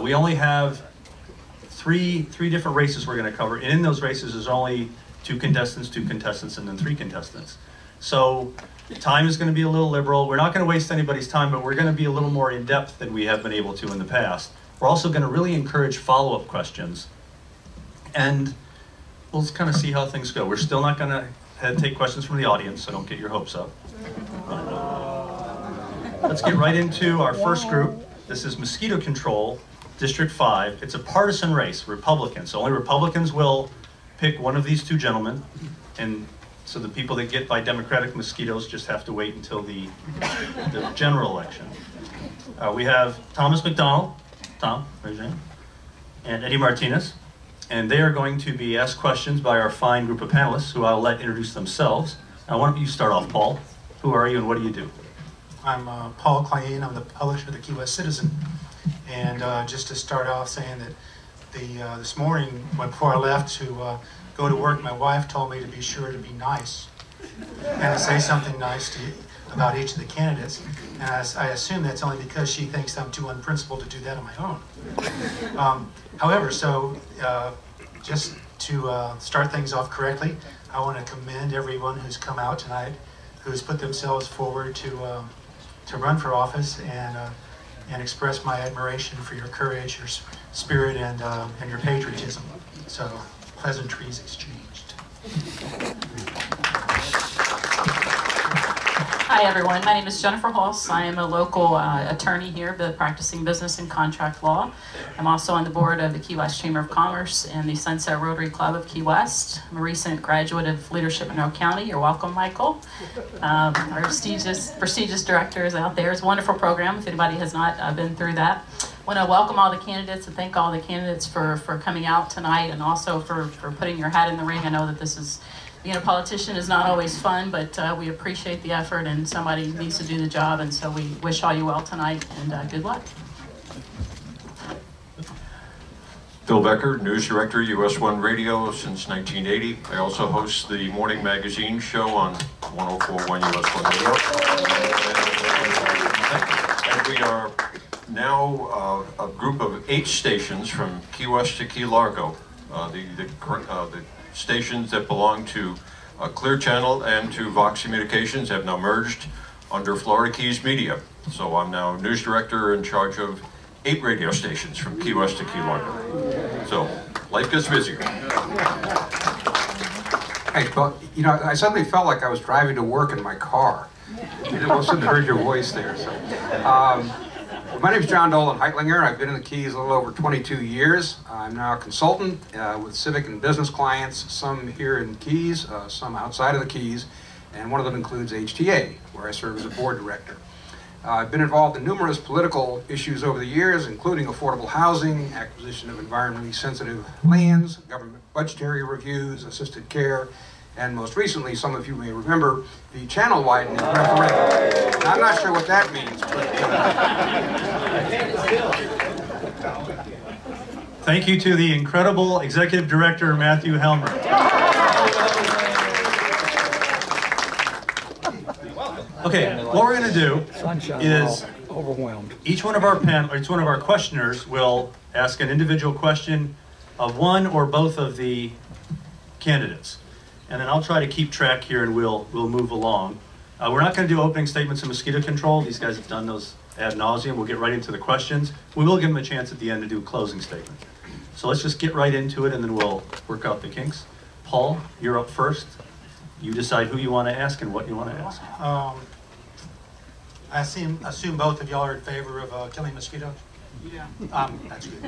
We only have three different races we're going to cover. And in those races, there's only two contestants, and then 3 contestants. So time is going to be a little liberal. We're not going to waste anybody's time, but we're going to be a little more in-depth than we have been able to in the past. We're also going to really encourage follow-up questions. And we'll kind of see how things go. We're still not going to take questions from the audience, so don't get your hopes up. Let's get right into our first group. This is Mosquito Control, District 5. It's a partisan race, Republican. So only Republicans will pick one of these 2 gentlemen. And so the people that get by Democratic mosquitoes just have to wait until the general election. We have Thomas McDonald, Tom, raise your hand, and Eddie Martinez. And they are going to be asked questions by our fine group of panelists, who I'll let introduce themselves. Now, why don't you start off, Paul? Who are you and what do you do? I'm Paul Klein. I'm the publisher of the Key West Citizen. And just to start off saying that this morning, before I left to go to work, my wife told me to be sure to be nice and to say something nice about each of the candidates. And I assume that's only because she thinks I'm too unprincipled to do that on my own. However, so just to start things off correctly, I want to commend everyone who's come out tonight, who's put themselves forward to run for office, and express my admiration for your courage, your spirit, and your patriotism. So, pleasantries exchanged. Hi everyone, my name is Jennifer Hulse. I am a local attorney here, practicing business and contract law. I'm also on the board of the Key West Chamber of Commerce and the Sunset Rotary Club of Key West. I'm a recent graduate of leadership in Monroe County. You're welcome, Michael. Our prestigious directors out there. It's a wonderful program if anybody has not been through that. I want to welcome all the candidates and thank all the candidates for coming out tonight, and also for putting your hat in the ring. I know that this is, being a politician is not always fun, but we appreciate the effort, and somebody needs to do the job, and so we wish all you well tonight, and good luck. Phil Becker, News Director, US 1 Radio since 1980. I also host the morning magazine show on 104.1 US 1 Radio. And we are now a group of 8 stations from Key West to Key Largo. The stations that belong to Clear Channel and to Vox Communications have now merged under Florida Keys Media. So I'm now News Director in charge of 8 radio stations from Key West to Key Largo. So life gets busier. Hey, well, you know, I suddenly felt like I was driving to work in my car. I wasn't heard your voice there. So, my name is John Dolan Heitlinger. I've been in the Keys a little over 22 years. I'm now a consultant with civic and business clients, some here in Keys, some outside of the Keys, and one of them includes HTA, where I serve as a board director. I've been involved in numerous political issues over the years, including affordable housing, acquisition of environmentally sensitive lands, government budgetary reviews, assisted care, and most recently, some of you may remember, the channel widening referendum. Now, I'm not sure what that means, but... Thank you to the incredible Executive Director, Matthew Helmer. Okay, what we're going to do is each one of our questioners will ask an individual question of one or both of the candidates. And then I'll try to keep track here, and we'll move along. We're not going to do opening statements of mosquito control. These guys have done those ad nauseum. We'll get right into the questions. We will give them a chance at the end to do a closing statement. So let's just get right into it, and then we'll work out the kinks. Paul, you're up first. You decide who you want to ask and what you want to ask. I assume both of y'all are in favor of killing mosquitoes? Yeah. That's good.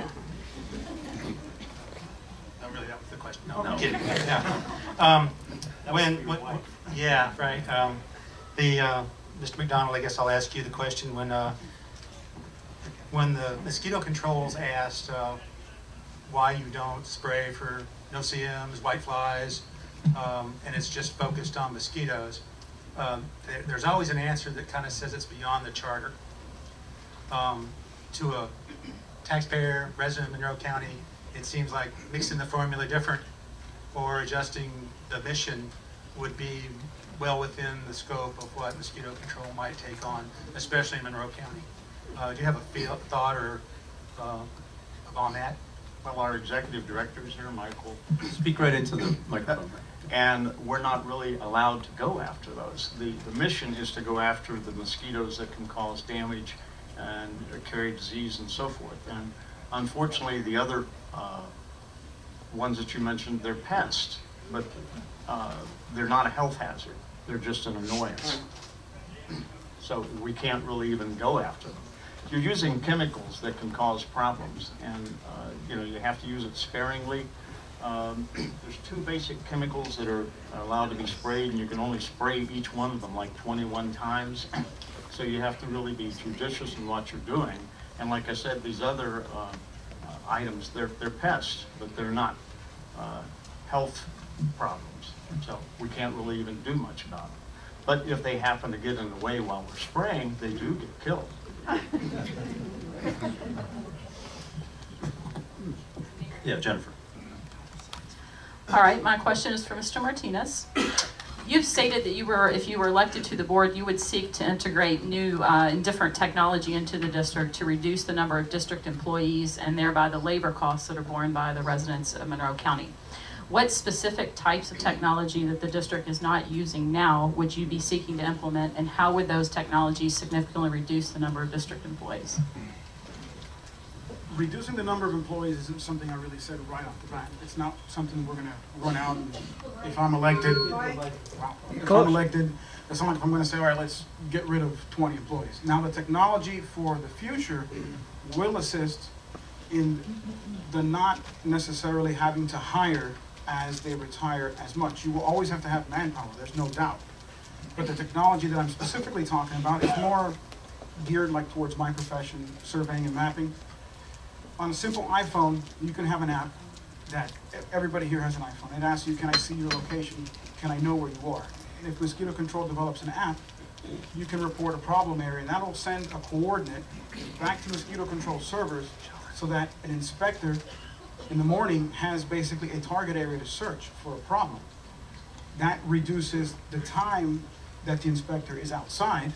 No, really, that was the question. No, I'm kidding. Yeah. Yeah, right. Mr. McDonald, I guess I'll ask you the question. When the mosquito control's asked why you don't spray for no-see-ums, whiteflies, and it's just focused on mosquitoes, there's always an answer that kind of says it's beyond the charter. To a taxpayer, resident of Monroe County, it seems like mixing the formula different or adjusting the mission would be well within the scope of what mosquito control might take on, especially in Monroe County. Do you have a thought or on that? Well, our executive director is here, Michael, Speak right into the microphone. and we're not really allowed to go after those. The mission is to go after the mosquitoes that can cause damage and carry disease and so forth. And unfortunately, the other ones that you mentioned, they're pests, but they're not a health hazard. They're just an annoyance. So we can't really even go after them. You're using chemicals that can cause problems, and you know, you have to use it sparingly. There's two basic chemicals that are allowed to be sprayed, and you can only spray each one of them like 21 times. So you have to really be judicious in what you're doing. And like I said, these other items, they're pests, but they're not health problems. So we can't really even do much about them. But if they happen to get in the way while we're spraying, they do get killed. Yeah, Jennifer. All right, my question is for Mr. Martinez. You've stated that you were, if you were elected to the board, you would seek to integrate new and different technology into the district to reduce the number of district employees and thereby the labor costs that are borne by the residents of Monroe County. What specific types of technology that the district is not using now would you be seeking to implement, and how would those technologies significantly reduce the number of district employees? Reducing the number of employees isn't something I really said right off the bat. It's not something we're going to run out and if I'm elected, it's not like I'm going to say, all right, let's get rid of 20 employees. Now the technology for the future will assist in the not necessarily having to hire as they retire as much. You will always have to have manpower, there's no doubt. But the technology that I'm specifically talking about is more geared like towards my profession, surveying and mapping. On a simple iPhone, you can have an app that everybody here has an iPhone. It asks you, can I see your location? Can I know where you are? And if Mosquito Control develops an app, you can report a problem area, and that'll send a coordinate back to Mosquito Control servers so that an inspector in the morning has basically a target area to search for a problem. That reduces the time that the inspector is outside,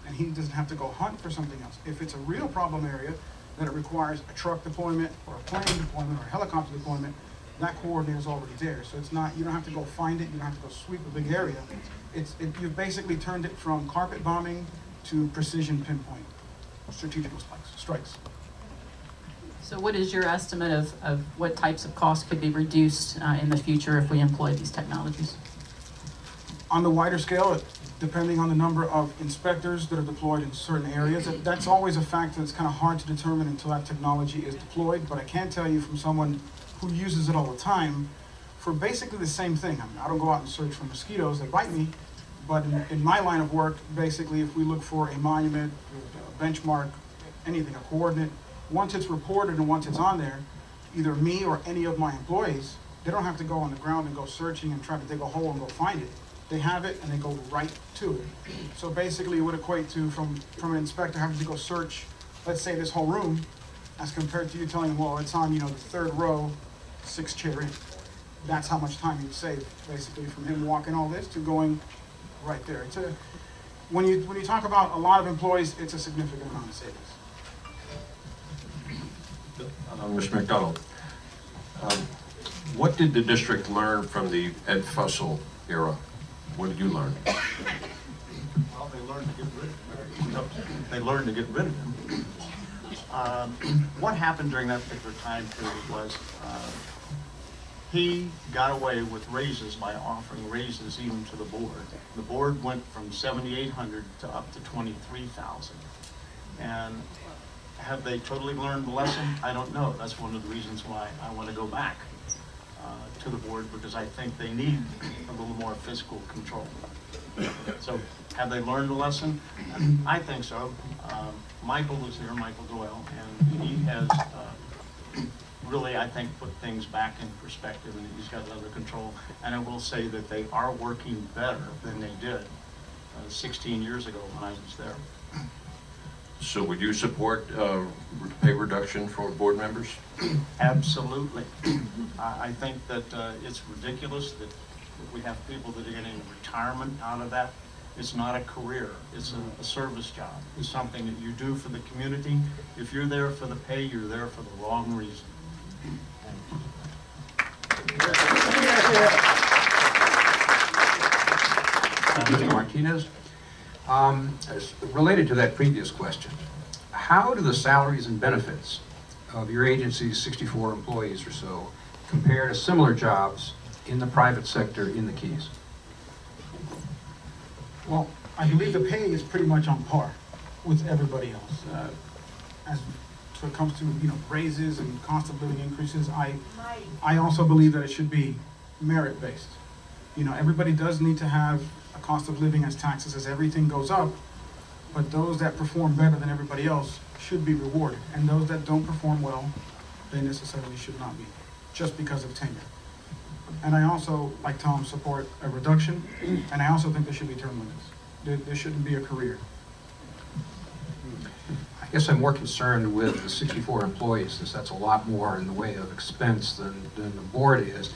and he doesn't have to go hunt for something else. If it's a real problem area, that it requires a truck deployment or a plane deployment or a helicopter deployment, that coordinator is already there. So it's not, you don't have to go find it, you don't have to go sweep a big area. You've basically turned it from carpet bombing to precision pinpoint, strategic strikes. So what is your estimate of what types of costs could be reduced in the future if we employ these technologies? On the wider scale, depending on the number of inspectors that are deployed in certain areas, that's always a factor that's kind of hard to determine until that technology is deployed. But I can tell you from someone who uses it all the time, for basically the same thing. I mean, I don't go out and search for mosquitoes that bite me, but in my line of work, basically if we look for a monument, a benchmark, anything, a coordinate, once it's reported and once it's on there, either me or any of my employees, they don't have to go on the ground and go searching and try to dig a hole and go find it. They have it and they go right to it. So basically it would equate to from an inspector having to go search, let's say this whole room, as compared to you telling him, well, it's on, you know, the third row, 6th chair in. That's how much time you'd save, basically, from him walking all this to going right there. It's a, when you talk about a lot of employees, it's a significant amount of savings. Mr. McDonald, what did the district learn from the Ed Fussell era? What did you learn? Well, they learned to get rid of him. They learned to get rid of him. What happened during that particular time period was he got away with raises by offering raises even to the board. The board went from 7,800 to up to 23,000. And have they totally learned the lesson? I don't know. That's one of the reasons why I want to go back to the board, because I think they need a little more fiscal control. So have they learned the lesson? I think so. Michael was here, Michael Doyle, and he has really, I think, put things back in perspective, and he's got it under control. And I will say that they are working better than they did 16 years ago when I was there. So would you support pay reduction for board members? Absolutely. I think that it's ridiculous that we have people that are getting retirement out of that. It's not a career, it's a service job. It's something that you do for the community. If you're there for the pay, you're there for the wrong reason. Mr. Martinez, related to that previous question, how do the salaries and benefits of your agency's 64 employees or so compare to similar jobs in the private sector in the Keys? Well, I believe the pay is pretty much on par with everybody else. As it comes to raises and cost of living increases, I also believe that it should be merit-based. Everybody does need to have a cost of living as taxes as everything goes up, but those that perform better than everybody else should be rewarded, and those that don't perform well, they necessarily should not be, just because of tenure. And I also, like Tom, support a reduction, and I also think there should be term limits. There shouldn't be a career. I guess I'm more concerned with the 64 employees, since that's a lot more in the way of expense than the board is.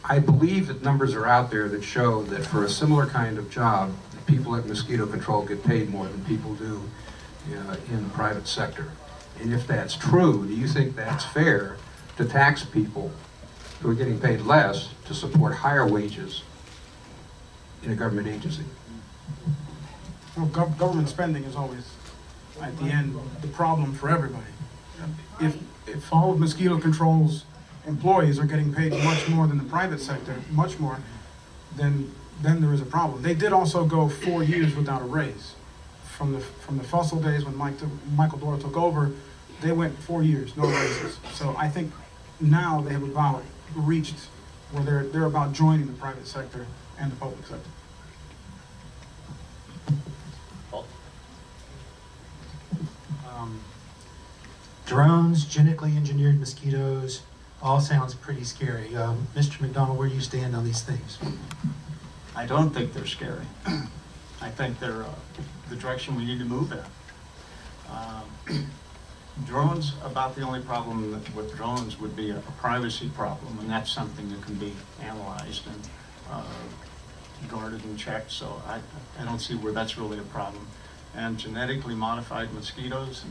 I believe that numbers are out there that show that for a similar kind of job, people at mosquito control get paid more than people do in the private sector. And if that's true, do you think that's fair to tax people who are getting paid less to support higher wages in a government agency? Well, government spending is always, at the end, the problem for everybody. If all of mosquito control's employees are getting paid much more than the private sector, much more, then there is a problem. They did also go 4 years without a raise. From the Fussell days when Michael Doyle took over, they went 4 years, no raises. So I think now they have about reached where they're about joining the private sector and the public sector. Drones, genetically engineered mosquitoes, all sounds pretty scary. Mr. McDonald, where do you stand on these things? I don't think they're scary. I think they're the direction we need to move in. Drones, about the only problem with drones would be a privacy problem, and that's something that can be analyzed and guarded and checked, so I don't see where that's really a problem. And genetically modified mosquitoes,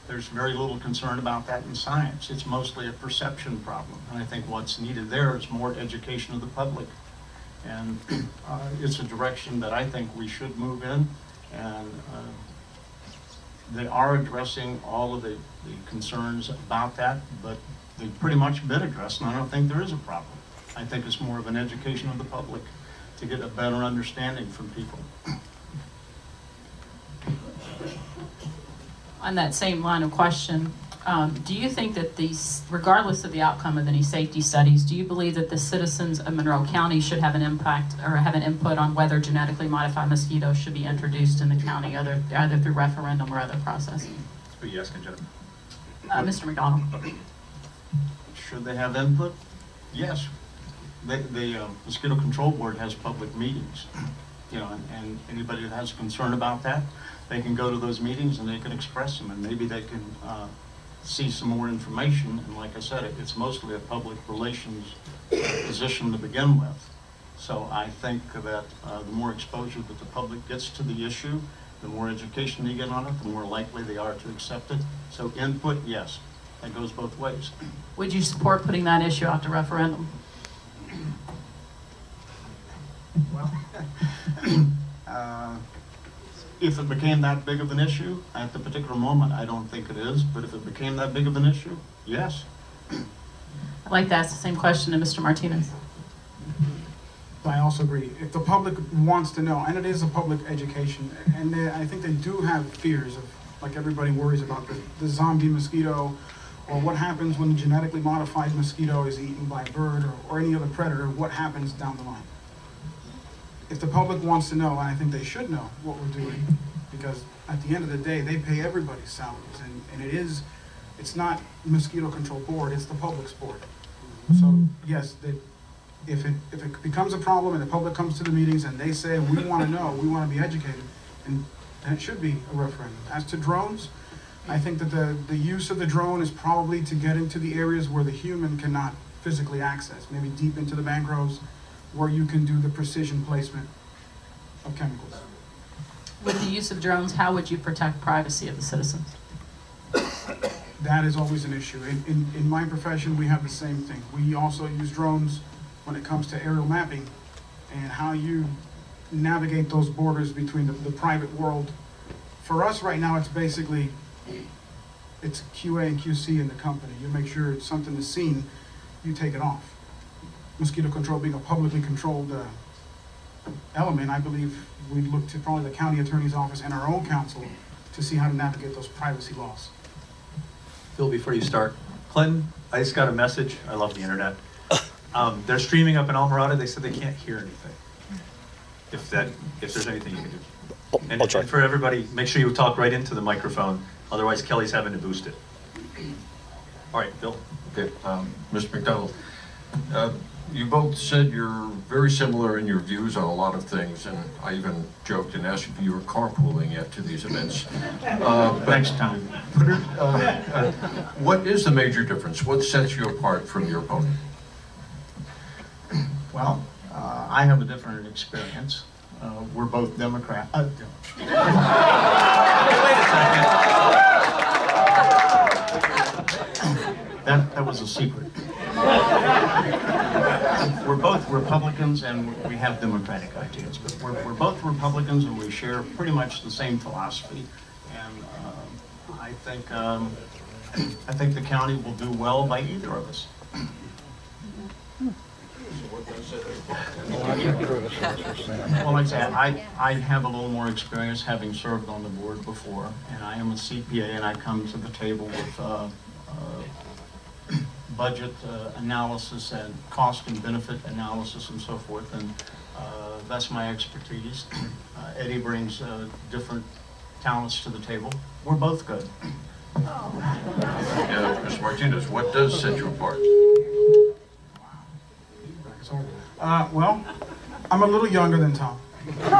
there's very little concern about that in science. It's mostly a perception problem, and I think what's needed there is more education of the public. And it's a direction that I think we should move in, and they are addressing all of the concerns about that, but they've pretty much been addressed, and I don't think there is a problem. I think it's more of an education of the public to get a better understanding from people. On that same line of question, do you think that these, regardless of the outcome of any safety studies, do you believe that the citizens of Monroe County should have an impact or have an input on whether genetically modified mosquitoes should be introduced in the county, either through referendum or other process? Who are you asking, Jennifer? Mr. McDonald. Should they have input? Yes. The Mosquito Control Board has public meetings, and anybody that has a concern about that, they can go to those meetings and they can express them, and maybe they can see some more information. And like I said, it's mostly a public relations position to begin with. So I think that the more exposure that the public gets to the issue, the more education they get on it, the more likely they are to accept it. So input, yes, that goes both ways. Would you support putting that issue out to referendum? Well, if it became that big of an issue, at the particular moment, I don't think it is, but if it became that big of an issue, yes. I'd like to ask the same question to Mr. Martinez. I also agree. If the public wants to know, and it is a public education, and I think they do have fears of, like everybody worries about the zombie mosquito, or what happens when the genetically modified mosquito is eaten by a bird or any other predator, what happens down the line. If the public wants to know, and I think they should know what we're doing, because at the end of the day, they pay everybody's salaries, and it's not Mosquito Control Board, it's the public's board. So yes, if it becomes a problem and the public comes to the meetings and they say, we want to know, we want to be educated, and it should be a referendum. As to drones, I think that the use of the drone is probably to get into the areas where the human cannot physically access, maybe deep into the mangroves, where you can do the precision placement of chemicals. With the use of drones, how would you protect privacy of the citizens? That is always an issue. In my profession, we have the same thing. We also use drones when it comes to aerial mapping and how you navigate those borders between the private world. For us right now, it's basically, it's QA and QC in the company. You make sure it's something is seen, you take it off. Mosquito control being a publicly controlled element, I believe we look to probably the county attorney's office and our own counsel to see how to navigate those privacy laws. Phil, before you start, Clinton, I just got a message. I love the internet. They're streaming up in Almirada. They said they can't hear anything. If there's anything you can do. And, I'll try. and for everybody, make sure you talk right into the microphone. Otherwise, Kelly's having to boost it. All right, Bill. Okay, Mr. McDonald, you both said you're very similar in your views on a lot of things, and I even joked and asked if you were carpooling yet to these events. Next time. What is the major difference? What sets you apart from your opponent? Well, I have a different experience. We're both Democrat. Wait a second. That was a secret. We're both Republicans and we have Democratic ideas, but we're both Republicans and we share pretty much the same philosophy. And I think the county will do well by either of us. Well, like I said, I have a little more experience having served on the board before, and I am a CPA, and I come to the table with budget analysis and cost and benefit analysis and so forth, and that's my expertise. Eddie brings different talents to the table. We're both good. Mr. Martinez, what does set you apart? Well, I'm a little younger than Tom. But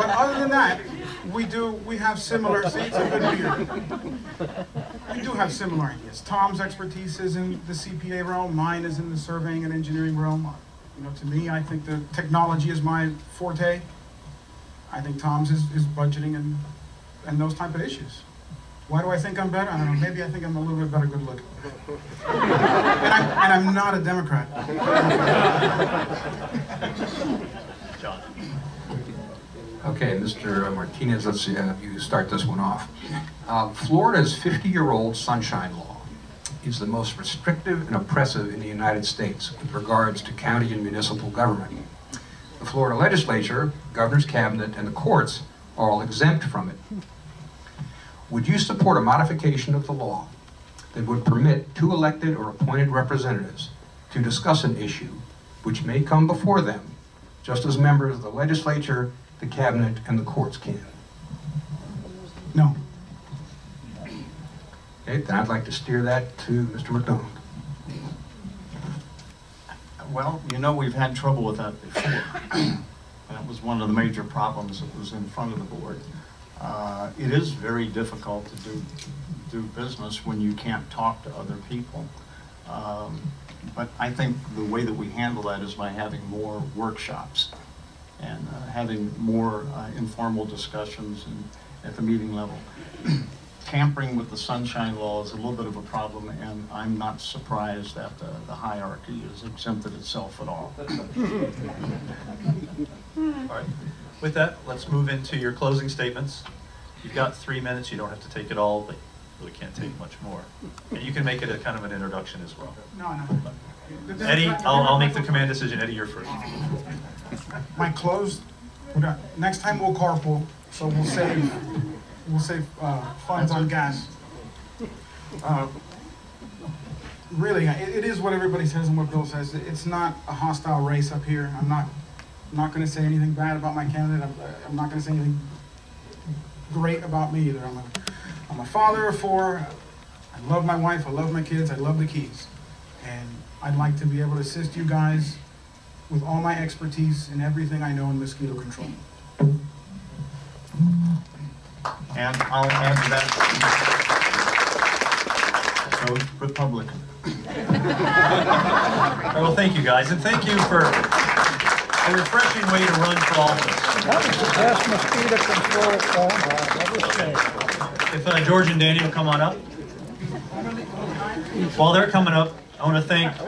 other than that, we have similar, see, it's a good beer. We do have similar ideas. Tom's expertise is in the CPA realm, mine is in the surveying and engineering realm. You know, to me, I think the technology is my forte. I think Tom's is budgeting and those type of issues. Why do I think I'm better? I don't know. Maybe I think I'm a little bit better good looking. And I'm not a Democrat. John. Okay, Mr. Martinez, let's see you start this one off. Florida's 50-year-old Sunshine Law is the most restrictive and oppressive in the United States with regards to county and municipal government. The Florida legislature, governor's cabinet, and the courts are all exempt from it. Would you support a modification of the law that would permit 2 elected or appointed representatives to discuss an issue which may come before them, just as members of the legislature, the cabinet, and the courts can? No. Okay, then I'd like to steer that to Mr. McDonald. Well, you know, we've had trouble with that before. That was one of the major problems that was in front of the board. It is very difficult to do business when you can't talk to other people. But I think the way that we handle that is by having more workshops and having more informal discussions at the meeting level. Tampering with the Sunshine Law is a little bit of a problem, and I'm not surprised that the hierarchy has exempted itself at all. All right. With that, let's move into your closing statements. You've got 3 minutes. You don't have to take it all, but you really can't take much more. And you can make it a kind of an introduction as well. No. Eddie, I'll make the command decision. Eddie, you're first. My close, next time we'll carpool, so we'll save funds on gas. Really, it is what everybody says and what Bill says. It's not a hostile race up here. I'm not going to say anything bad about my candidate. I'm not going to say anything great about me either. I'm a father of 4. I love my wife. I love my kids. I love the Keys. And I'd like to be able to assist you guys with all my expertise and everything I know in mosquito control. And I'll add to that, so Republican. All right, well, thank you guys, and thank you for a refreshing way to run for office. That was the best mosquito control form I've ever seen. If George and Danny will come on up. While they're coming up, I want to thank,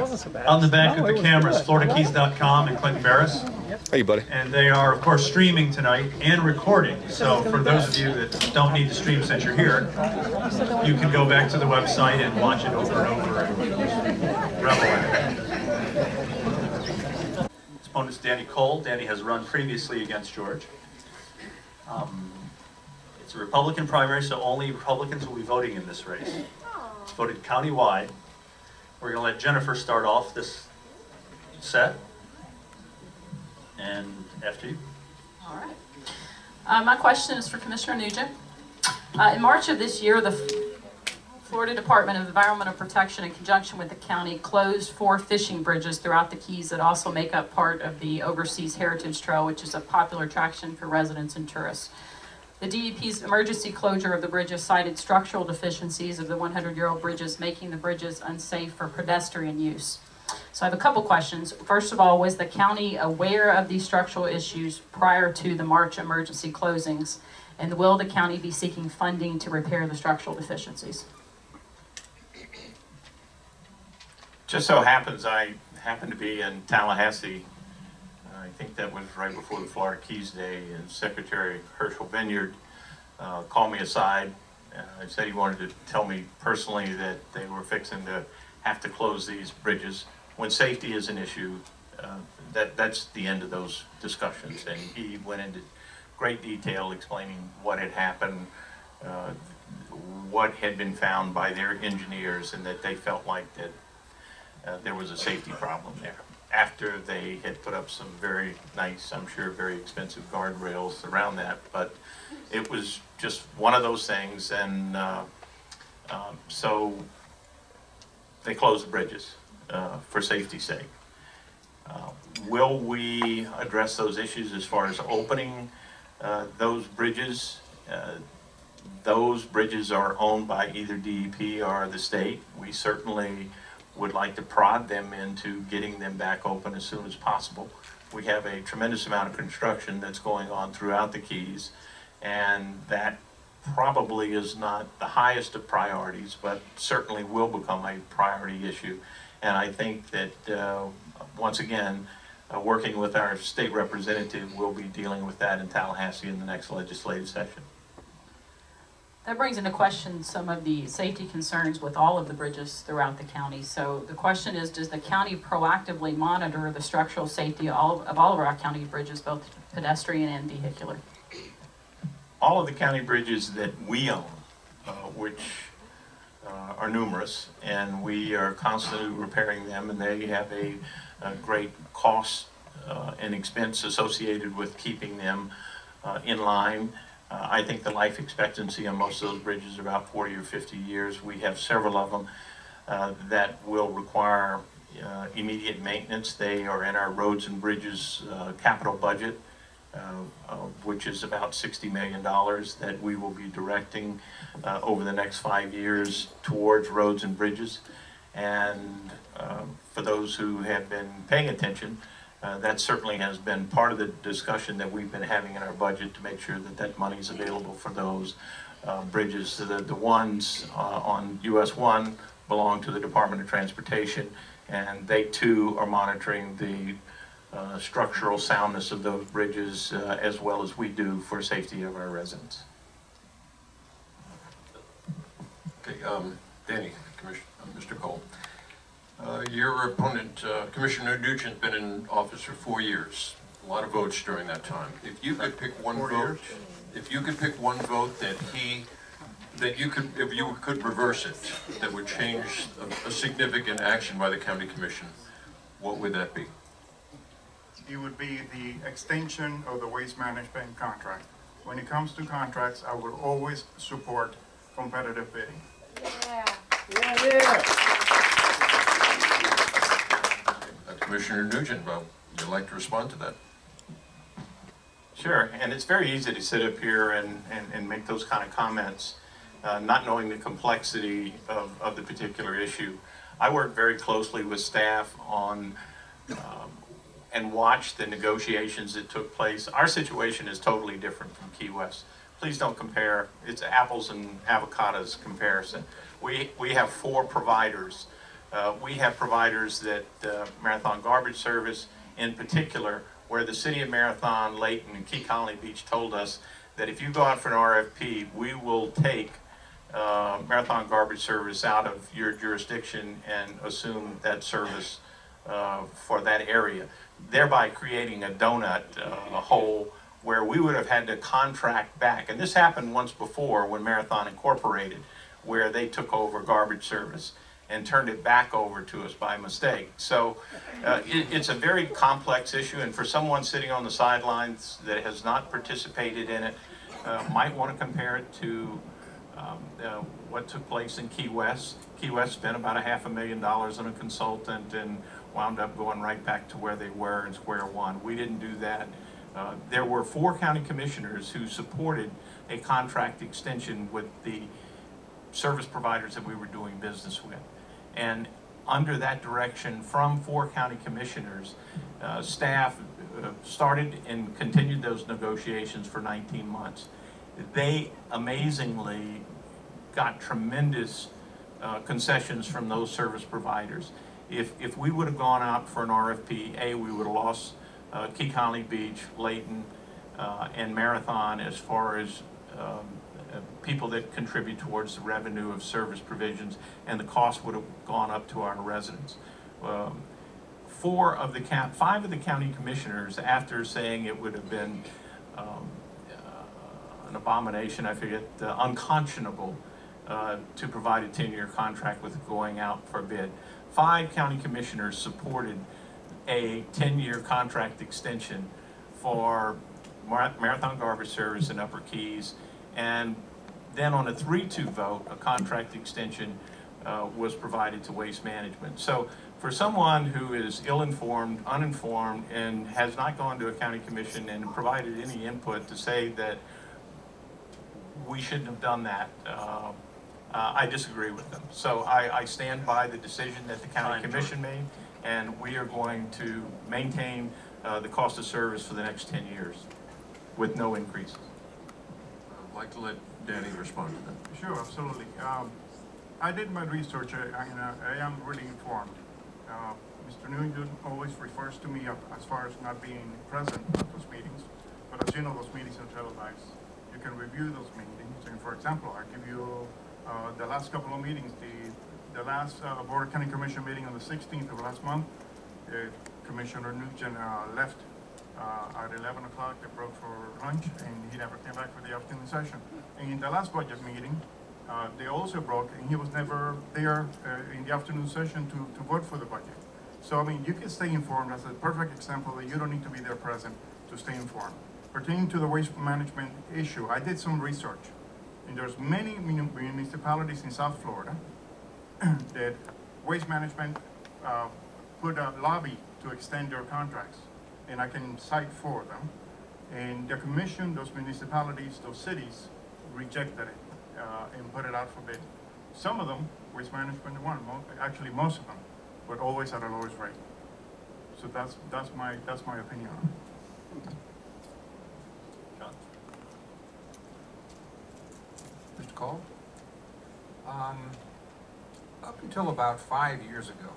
on the back of the cameras, FloridaKeys.com and Clinton Barris. Hey, buddy. And they are, of course, streaming tonight and recording. So for those of you that don't need to stream since you're here, you can go back to the website and watch it over and over and revel in it. His opponent's Danny Cole. Danny has run previously against George. It's a Republican primary, so only Republicans will be voting in this race. It's voted countywide. We're going to let Jennifer start off this set. And after you. All right. My question is for Commissioner Nugent. In March of this year, the Florida Department of Environmental Protection, in conjunction with the county, closed 4 fishing bridges throughout the Keys that also make up part of the Overseas Heritage Trail, which is a popular attraction for residents and tourists. The DEP's emergency closure of the bridges cited structural deficiencies of the 100-year-old bridges, making the bridges unsafe for pedestrian use. So I have a couple questions. First of all, was the county aware of these structural issues prior to the March emergency closings? And will the county be seeking funding to repair the structural deficiencies? Just so happens I happened to be in Tallahassee. I think that was right before the Florida Keys Day, and Secretary Herschel Vineyard called me aside. Said he wanted to tell me personally that they were fixing to have to close these bridges. When safety is an issue, that's the end of those discussions. And he went into great detail explaining what had happened, what had been found by their engineers, and that they felt like that there was a safety problem there. After they had put up some very nice, I'm sure very expensive guardrails around that, but it was just one of those things, and so they closed the bridges for safety's sake. Will we address those issues as far as opening those bridges? Those bridges are owned by either DEP or the state. We certainly would like to prod them into getting them back open as soon as possible. We have a tremendous amount of construction that's going on throughout the Keys, and that probably is not the highest of priorities, but certainly will become a priority issue. And I think that, once again, working with our state representative, we'll be dealing with that in Tallahassee in the next legislative session. That brings into question some of the safety concerns with all of the bridges throughout the county. So the question is, does the county proactively monitor the structural safety of all of our county bridges, both pedestrian and vehicular? All of the county bridges that we own, which are numerous, and we are constantly repairing them, and they have a great cost and expense associated with keeping them in line. I think the life expectancy on most of those bridges is about 40 or 50 years. We have several of them that will require immediate maintenance. They are in our roads and bridges capital budget, which is about $60 million that we will be directing over the next 5 years towards roads and bridges. And for those who have been paying attention, that certainly has been part of the discussion that we've been having in our budget to make sure that that money is available for those bridges. So the ones on US 1 belong to the Department of Transportation, and they too are monitoring the structural soundness of those bridges as well as we do for safety of our residents. Okay, Danny, Mr. Cole. Your opponent, Commissioner Nugent, been in office for 4 years. A lot of votes during that time. If you could pick one vote, if you could pick one vote that you could reverse it, that would change a significant action by the county commission, what would that be? It would be the extension of the waste management contract. When it comes to contracts, I will always support competitive bidding. Yeah. Yeah, yeah. Commissioner Nugent, would you like to respond to that? Sure, and it's very easy to sit up here and make those kind of comments, not knowing the complexity of the particular issue. I worked very closely with staff on and watched the negotiations that took place. Our situation is totally different from Key West. Please don't compare. It's apples and avocados comparison. We have 4 providers. We have providers that Marathon Garbage Service in particular, where the city of Marathon, Layton, and Key Colony Beach told us that if you go out for an RFP, we will take Marathon Garbage Service out of your jurisdiction and assume that service for that area, thereby creating a donut hole where we would have had to contract back. And this happened once before when Marathon Incorporated, where they took over garbage service and turned it back over to us by mistake. So it's a very complex issue, and for someone sitting on the sidelines that has not participated in it, might want to compare it to what took place in Key West. Key West spent about $500,000 on a consultant and wound up going right back to where they were in square one. We didn't do that. There were 4 county commissioners who supported a contract extension with the service providers that we were doing business with. And under that direction from 4 county commissioners, staff started and continued those negotiations for 19 months. They amazingly got tremendous concessions from those service providers. If we would have gone out for an RFP, we would have lost Key Colony Beach, Layton, and Marathon as far as people that contribute towards the revenue of service provisions, and the cost would have gone up to our residents. 5 of the county commissioners, after saying it would have been an abomination, I forget, unconscionable to provide a 10-year contract with going out for bid. 5 county commissioners supported a 10-year contract extension for Marathon Garbage Service in Upper Keys, and then on a 3-2 vote, a contract extension was provided to Waste Management. So for someone who is ill-informed, uninformed, and has not gone to a county commission and provided any input to say that we shouldn't have done that, I disagree with them. So I stand by the decision that the county commission made, and we are going to maintain the cost of service for the next 10 years with no increases. I'd like to let Danny respond to that. Sure, absolutely. I did my research, I am really informed. Mr. Nugent always refers to me as far as not being present at those meetings, but as you know, those meetings are televised. You can review those meetings, and for example, I'll give you the last couple of meetings. The last Board of County Commission meeting on the 16th of last month, Commissioner Nugent left at 11 o'clock. They broke for lunch, and he never came back for the afternoon session. And in the last budget meeting, they also broke, and he was never there in the afternoon session to vote for the budget. So, I mean, you can stay informed. That's a perfect example that you don't need to be there present to stay informed. Pertaining to the waste management issue, I did some research, and there's many municipalities in South Florida that waste management put a lobby to extend their contracts, and I can cite 4 of them. And the commission, those municipalities, those cities, rejected it and put it out for bid. Some of them, waste management won, actually most of them, but always at a lowest rate. So that's my opinion on it. John. Mr. Call? Up until about 5 years ago,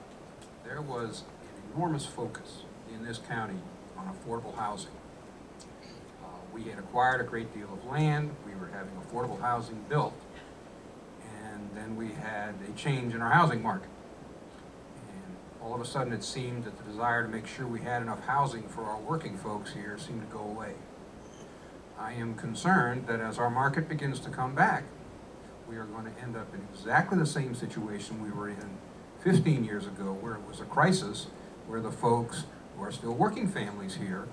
there was an enormous focus in this county on affordable housing. We had acquired a great deal of land, we were having affordable housing built, and then we had a change in our housing market. And all of a sudden it seemed that the desire to make sure we had enough housing for our working folks here seemed to go away. I am concerned that as our market begins to come back, we are going to end up in exactly the same situation we were in 15 years ago, where it was a crisis, where the folks who are still working families here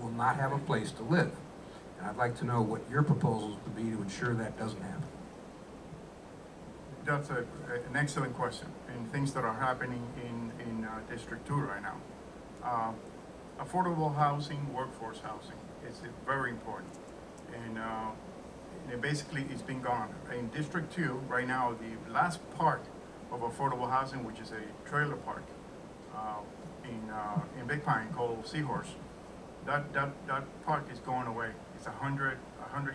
will not have a place to live. And I'd like to know what your proposals would be to ensure that doesn't happen. That's an excellent question, and things that are happening in District 2 right now. Affordable housing, workforce housing is very important, and basically it's been gone. In District 2 right now, the last part of affordable housing, which is a trailer park in Big Pine called Seahorse. That park is going away. It's 100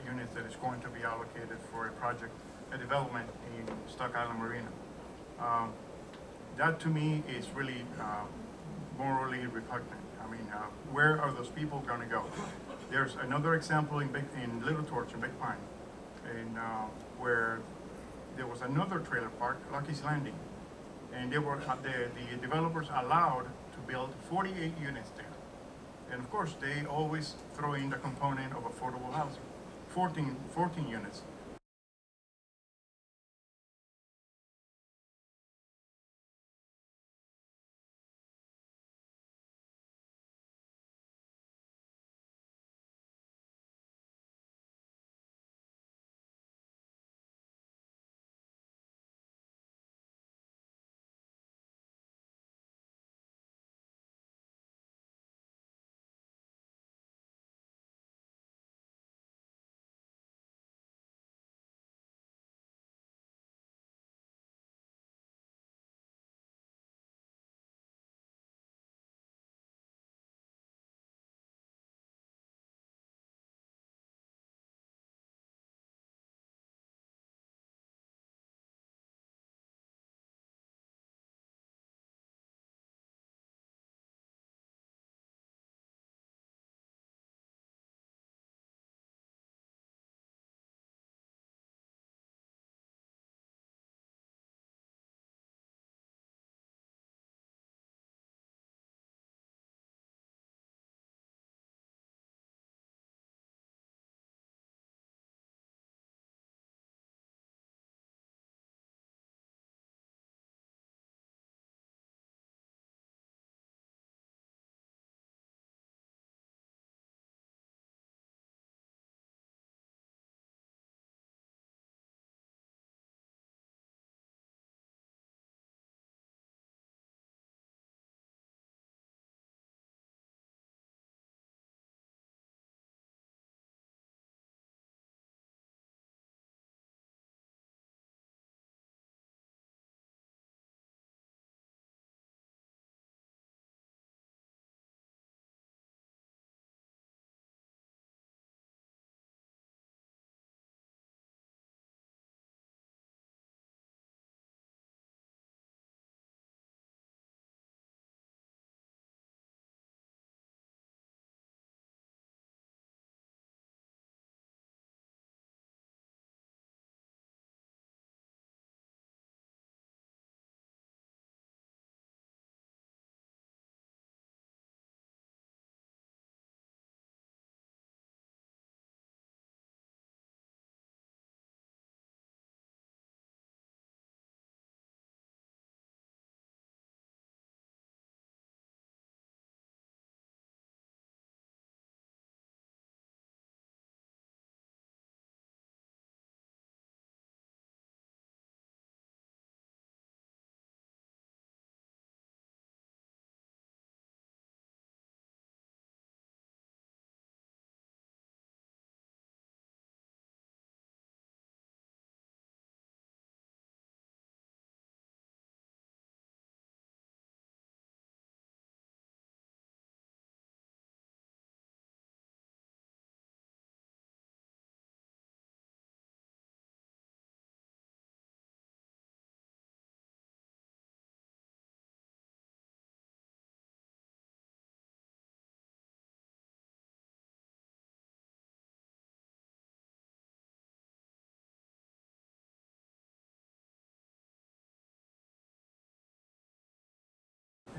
units that is going to be allocated for a project, a development in Stock Island Marina. That to me is really morally repugnant. I mean, where are those people going to go? There's another example in Little Torch in Big Pine, where there was another trailer park, Lucky's Landing, and they were the developers allowed to build 48 units there. And of course, they always throw in the component of affordable housing, 14 units.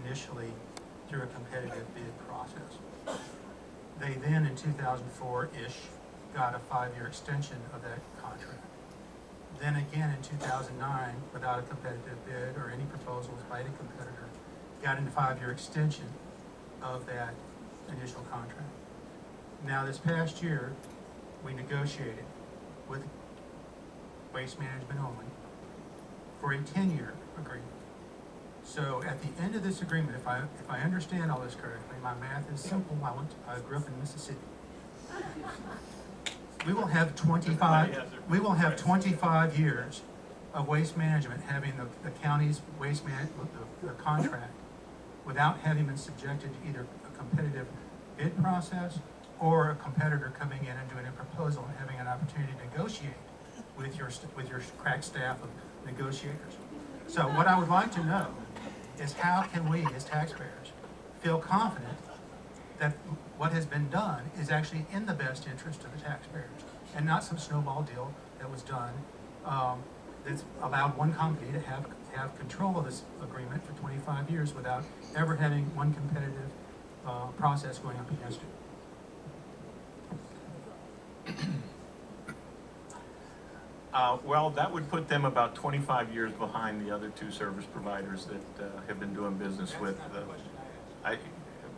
Initially through a competitive bid process. They then, in 2004-ish, got a 5-year extension of that contract. Then again in 2009, without a competitive bid or any proposals by any competitor, got a 5-year extension of that initial contract. Now this past year, we negotiated with Waste Management only for a 10-year agreement. So at the end of this agreement, if I understand all this correctly, my math is simple. I grew up in Mississippi. We will have 25 years of waste management having the county's waste the contract without having been subjected to either a competitive bid process or a competitor coming in and doing a proposal and having an opportunity to negotiate with your crack staff of negotiators. So what I would like to know is how can we as taxpayers feel confident that what has been done is actually in the best interest of the taxpayers and not some snowball deal that was done that's allowed one company to have control of this agreement for 25 years without ever having one competitive process going up against it. Well, that would put them about 25 years behind the other two service providers that have been doing business with.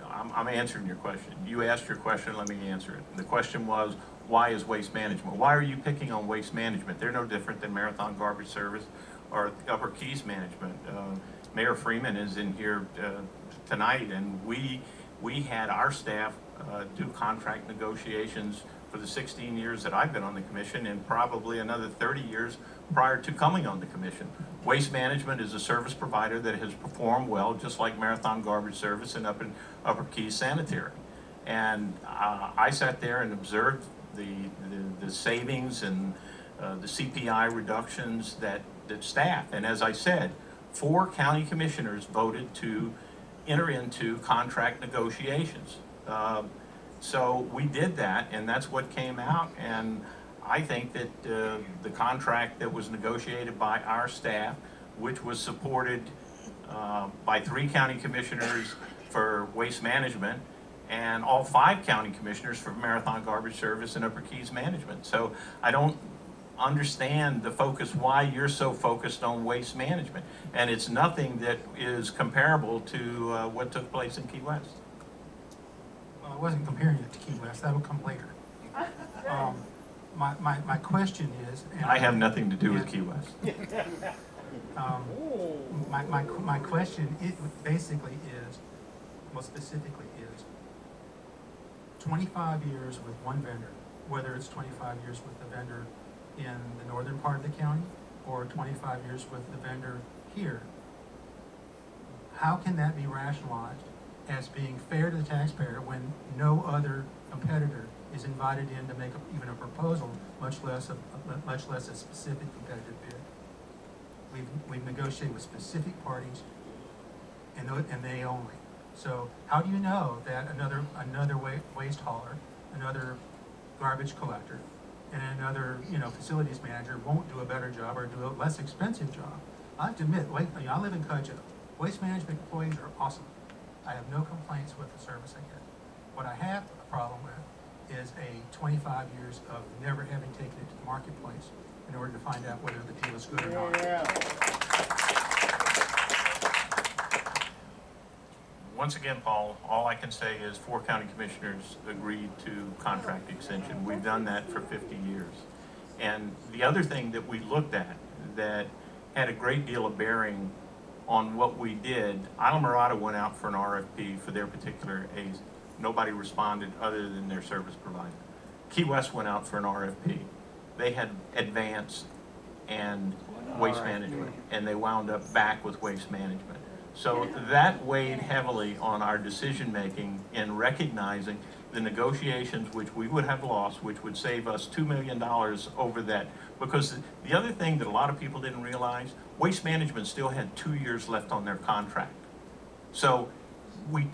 I'm answering your question. You asked your question, let me answer it. The question was, why is Waste Management? Why are you picking on Waste Management? They're no different than Marathon Garbage Service or Upper Keys Management. Mayor Freeman is in here tonight, and we had our staff do contract negotiations for the 16 years that I've been on the commission and probably another 30 years prior to coming on the commission. Waste Management is a service provider that has performed well, just like Marathon Garbage Service and Upper Keys Sanitary. And I sat there and observed the savings and the CPI reductions that staff, and as I said, 4 county commissioners voted to enter into contract negotiations. So we did that, and that's what came out, and I think that the contract that was negotiated by our staff, which was supported by 3 county commissioners for Waste Management and all 5 county commissioners for Marathon Garbage Service and Upper Keys Management. So I don't understand the focus, why you're so focused on Waste Management, and it's nothing that is comparable to what took place in Key West. Well, I wasn't comparing it to Key West. That will come later. My question is... I have nothing to do with Key West. My question basically is, well, specifically is, 25 years with one vendor, whether it's 25 years with the vendor in the northern part of the county or 25 years with the vendor here, how can that be rationalized as being fair to the taxpayer when no other competitor is invited in to make even a proposal, much less a specific competitive bid? We've negotiated with specific parties, and they only. So how do you know that another waste hauler, another garbage collector, and another facilities manager won't do a better job or do a less expensive job? I have to admit, I live in Cudjoe. Waste management employees are awesome. I have no complaints with the service I get. What I have a problem with is a 25 years of never having taken it to the marketplace in order to find out whether the deal is good or not. Once again, Paul, all I can say is 4 county commissioners agreed to contract extension. We've done that for 50 years. And the other thing that we looked at that had a great deal of bearing on what we did, Islamorada went out for an RFP for their particular A's. Nobody responded other than their service provider. Key West went out for an RFP. They had Advance and Waste Management, and they wound up back with Waste Management. So that weighed heavily on our decision making in recognizing the negotiations which we would have lost, which would save us $2 million over that. Because the other thing that a lot of people didn't realize, Waste Management still had 2 years left on their contract. So we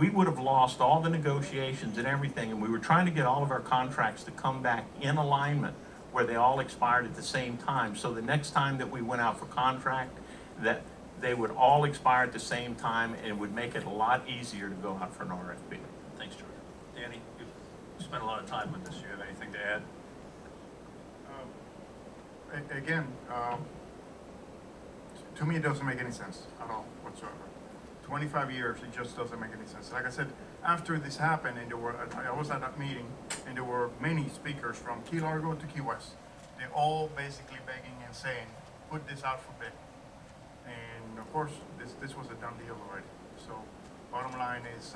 would have lost all the negotiations and everything, and we were trying to get all of our contracts to come back in alignment where they all expired at the same time. So the next time that we went out for contract, that they would all expire at the same time, and it would make it a lot easier to go out for an RFP. Thanks, George. Danny, you've spent a lot of time with this. You have anything to add? Again, to me it doesn't make any sense at all whatsoever. 25 years, it just doesn't make any sense. Like I said, after this happened, and I was at that meeting, and there were many speakers from Key Largo to Key West. They're all basically begging and saying, put this out for bid. And of course, this was a done deal already. So bottom line is,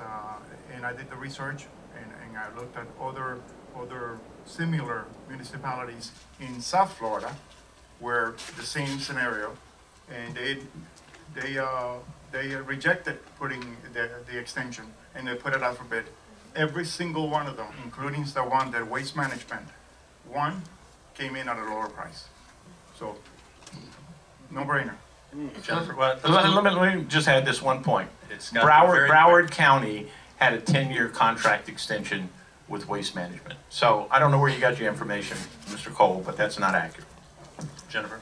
and I did the research, and I looked at other similar municipalities in South Florida, were the same scenario, and they rejected putting the extension, and they put it out for bid. Every single one of them, including the one that Waste Management won, came in at a lower price. So, no brainer. Jennifer, well, Let me just add this one point. It's got to be very Broward County had a 10-year contract extension with Waste Management. So I don't know where you got your information, Mr. Cole, but that's not accurate. Jennifer.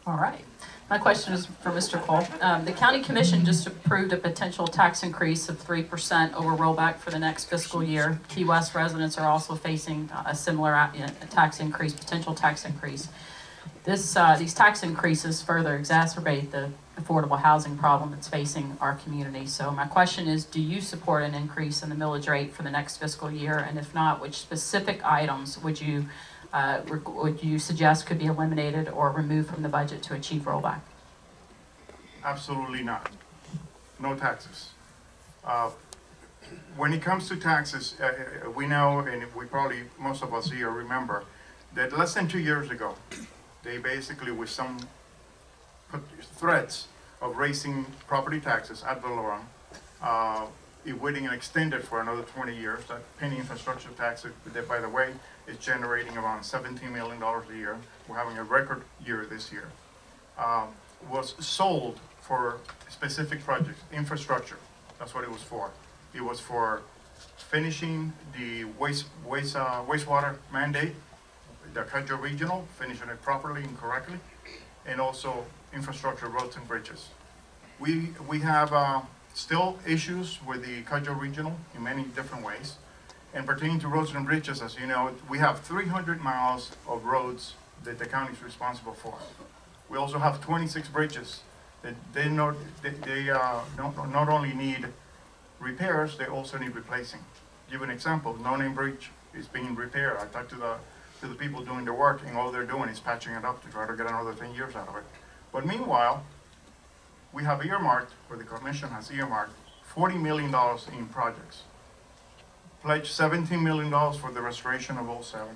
All right. My question is for Mr. Cole. The County Commission just approved a potential tax increase of 3% over rollback for the next fiscal year. Key West residents are also facing a similar tax increase, potential tax increase. These tax increases further exacerbate the affordable housing problem that's facing our community. So my question is, do you support an increase in the millage rate for the next fiscal year? And if not, which specific items would you suggest could be eliminated or removed from the budget to achieve rollback? Absolutely not. No taxes. When it comes to taxes, we know, and we probably, most of us here remember, that less than 2 years ago, they basically, with some threats of raising property taxes ad valorem, it waiting and extended for another 20 years. That penny infrastructure tax, that, by the way, is generating around $17 million a year. We're having a record year this year. Was sold for specific projects, infrastructure. That's what it was for. It was for finishing the wastewater mandate, the Caddo Regional, finishing it properly and correctly, and also infrastructure, roads and bridges. We have still issues with the Caddo Regional in many different ways. And pertaining to roads and bridges, as you know, we have 300 miles of roads that the county is responsible for. We also have 26 bridges that not only need repairs, they also need replacing. Give an example, No Name Bridge is being repaired. I talked to the people doing the work, and all they're doing is patching it up to try to get another 10 years out of it. But meanwhile, we have earmarked, or the commission has earmarked, $40 million in projects. Pledged $17 million for the restoration of Old 7.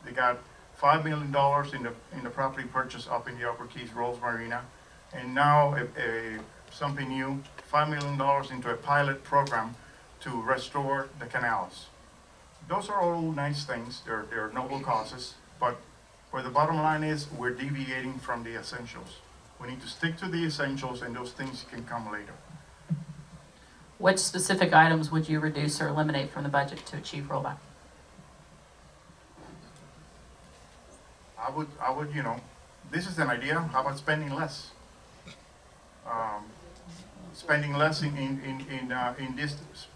They got $5 million in the property purchase up in the Upper Keys, Rolls Marina, and now something new, $5 million into a pilot program to restore the canals. Those are all nice things. They're noble causes, but where the bottom line is, we're deviating from the essentials. We need to stick to the essentials, and those things can come later. Which specific items would you reduce or eliminate from the budget to achieve rollback? I would, you know, this is an idea. How about spending less? Spending less in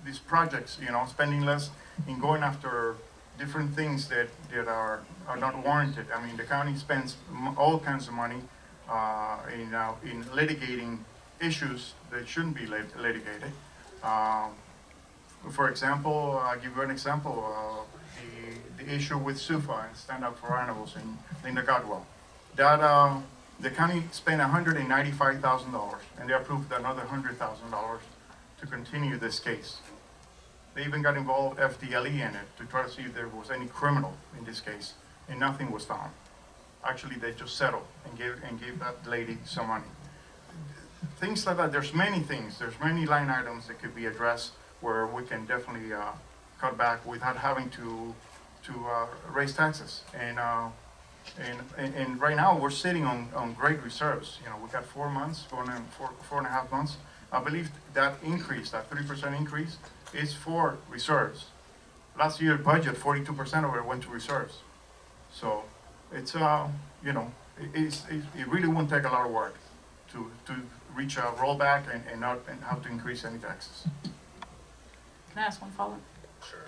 these projects, you know, spending less in going after different things that are not warranted. I mean, the county spends all kinds of money in litigating issues that shouldn't be litigated. For example, I'll give you an example, the issue with SUFA and Stand Up for Animals in Linda Godwell. That the county spent $195,000, and they approved another $100,000 to continue this case. They even got involved FDLE in it to try to see if there was any criminal in this case, and nothing was found. Actually, they just settled and gave that lady some money. Things like that. There's many things. There's many line items that could be addressed where we can definitely cut back without having to raise taxes. And right now we're sitting on great reserves. You know, we got 4 months, going on 4.5 months. I believe that increase, that 3% increase, is for reserves. Last year's budget, 42% of it went to reserves. So it's you know, it really won't take a lot of work to reach a rollback and have to increase any taxes. Can I ask one follow-up? Sure.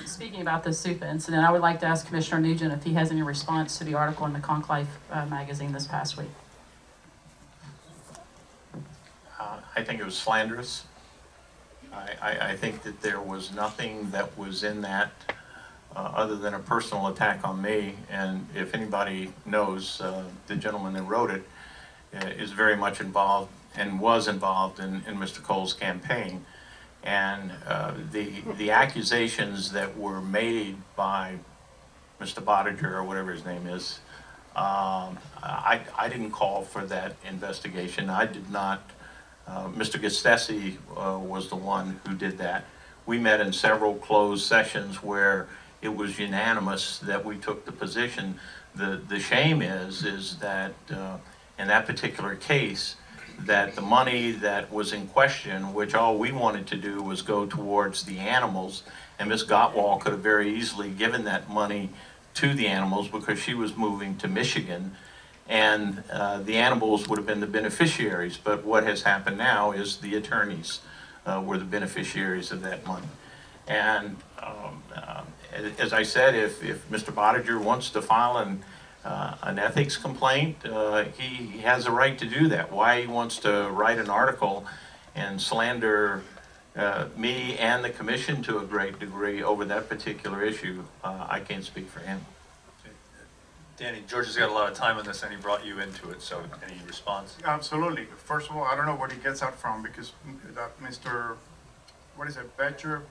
Speaking about the SUFA incident, I would like to ask Commissioner Nugent if he has any response to the article in the Conclave magazine this past week. I think it was slanderous. I think that there was nothing that was in that other than a personal attack on me. And if anybody knows, the gentleman that wrote it is very much involved and was involved in Mr. Cole's campaign. And the accusations that were made by Mr. Bottiger, or whatever his name is, I didn't call for that investigation. I did not. Mr. Gustesi was the one who did that. We met in several closed sessions where it was unanimous that we took the position. The shame is that in that particular case, that the money that was in question, which all we wanted to do was go towards the animals, and Ms. Gottwald could have very easily given that money to the animals because she was moving to Michigan, and the animals would have been the beneficiaries. But what has happened now is the attorneys were the beneficiaries of that money. And as I said, if Mr. Bottager wants to file an ethics complaint, he has a right to do that. Why he wants to write an article and slander me and the commission to a great degree over that particular issue, I can't speak for him. Danny, George has got a lot of time on this and he brought you into it, so any response? Absolutely. First of all, I don't know where he gets that from, because that Mr. what is it, Becker,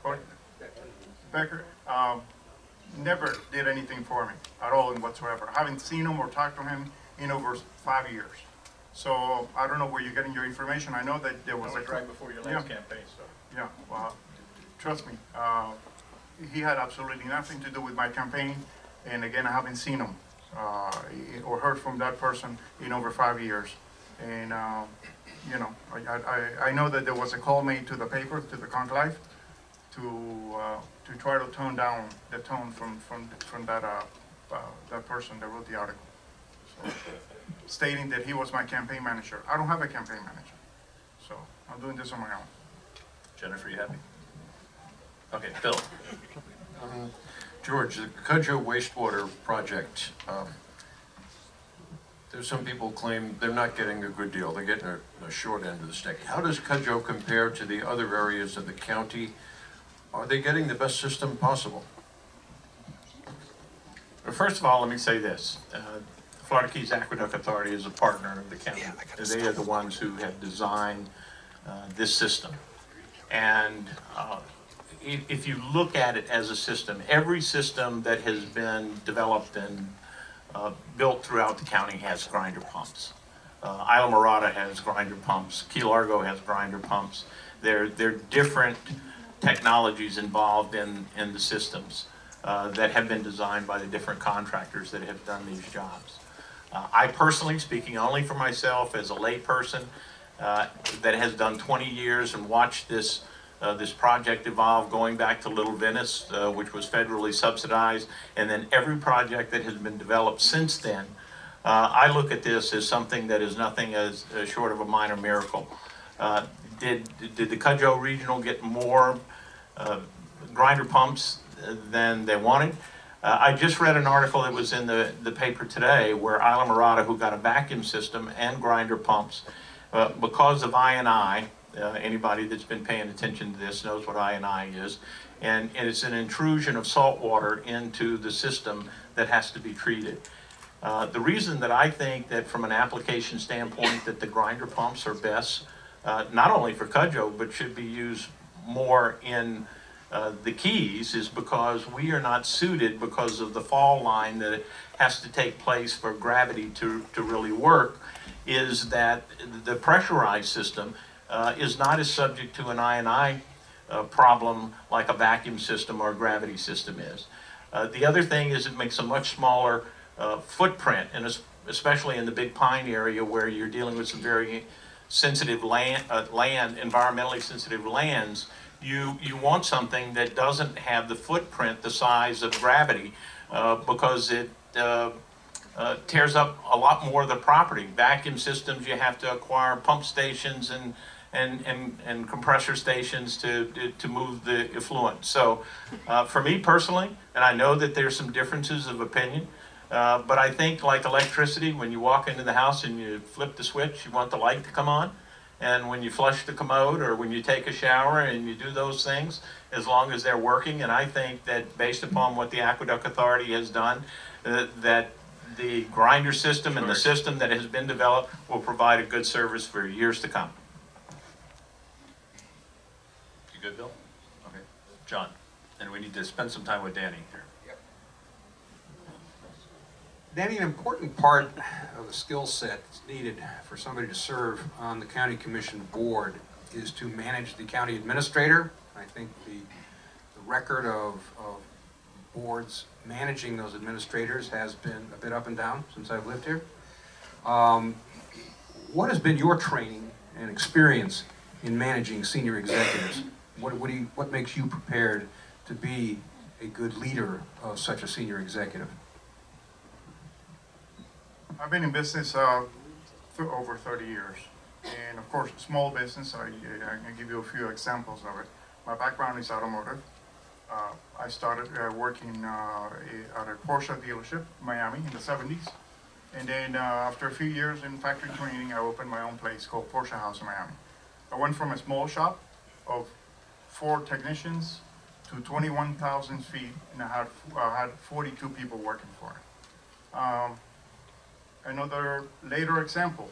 never did anything for me at all and whatsoever. I haven't seen him or talked to him in over 5 years. So I don't know where you're getting your information. I know that there was a right before your last campaign, so. Yeah, well, trust me, he had absolutely nothing to do with my campaign. And again, I haven't seen him or heard from that person in over 5 years. And you know, I know that there was a call made to the paper, to the Conclave, to try to tone down the tone from that person that wrote the article, so, stating that he was my campaign manager. I don't have a campaign manager, so I'm doing this on my own. Jennifer, you happy? Okay, Bill. George, the Cudjoe wastewater project, there's some people claim they're not getting a good deal. They're getting a short end of the stick. How does Cudjoe compare to the other areas of the county? Are they getting the best system possible? Well, first of all, let me say this. The Florida Keys Aqueduct Authority is a partner of the county. They are the ones who have designed this system. And if you look at it as a system, every system that has been developed and built throughout the county has grinder pumps. Isla Mirada has grinder pumps. Key Largo has grinder pumps. There are different technologies involved in the systems that have been designed by the different contractors that have done these jobs. I personally, speaking only for myself as a lay person that has done 20 years and watched this project evolve, going back to Little Venice, which was federally subsidized, and then every project that has been developed since then, I look at this as something that is nothing as short of a minor miracle. Did the Cudjoe Regional get more grinder pumps than they wanted? I just read an article that was in the paper today where Isla Mirada, who got a vacuum system and grinder pumps, because of I&I, anybody that's been paying attention to this knows what I&I is, and it's an intrusion of salt water into the system that has to be treated. The reason that I think that from an application standpoint that the grinder pumps are best, not only for Cudjoe, but should be used more in the Keys, is because we are not suited because of the fall line that has to take place for gravity to really work, is that the pressurized system is not as subject to an I&I problem like a vacuum system or a gravity system is. The other thing is it makes a much smaller footprint, and especially in the Big Pine area where you're dealing with some very sensitive land, environmentally sensitive lands. You want something that doesn't have the footprint the size of gravity because it tears up a lot more of the property. Vacuum systems, you have to acquire pump stations and compressor stations to move the effluent. So for me personally, and I know that there's some differences of opinion, but I think like electricity, when you walk into the house and you flip the switch, you want the light to come on. And when you flush the commode or when you take a shower and you do those things, as long as they're working, and I think that based upon what the Aqueduct Authority has done, that the grinder system and the system that has been developed will provide a good service for years to come. You good, Bill? Okay. John, and we need to spend some time with Danny here. Danny, an important part of the skill set that's needed for somebody to serve on the county commission board is to manage the county administrator. I think the record of boards managing those administrators has been a bit up and down since I've lived here. What has been your training and experience in managing senior executives? What makes you prepared to be a good leader of such a senior executive? I've been in business for over 30 years. And of course, small business, I can give you a few examples of it. My background is automotive. I started working at a Porsche dealership in Miami in the 70s. And then after a few years in factory training, I opened my own place called Porsche House in Miami. I went from a small shop of 4 technicians to 21,000 feet, and I had 42 people working for it. Another later example,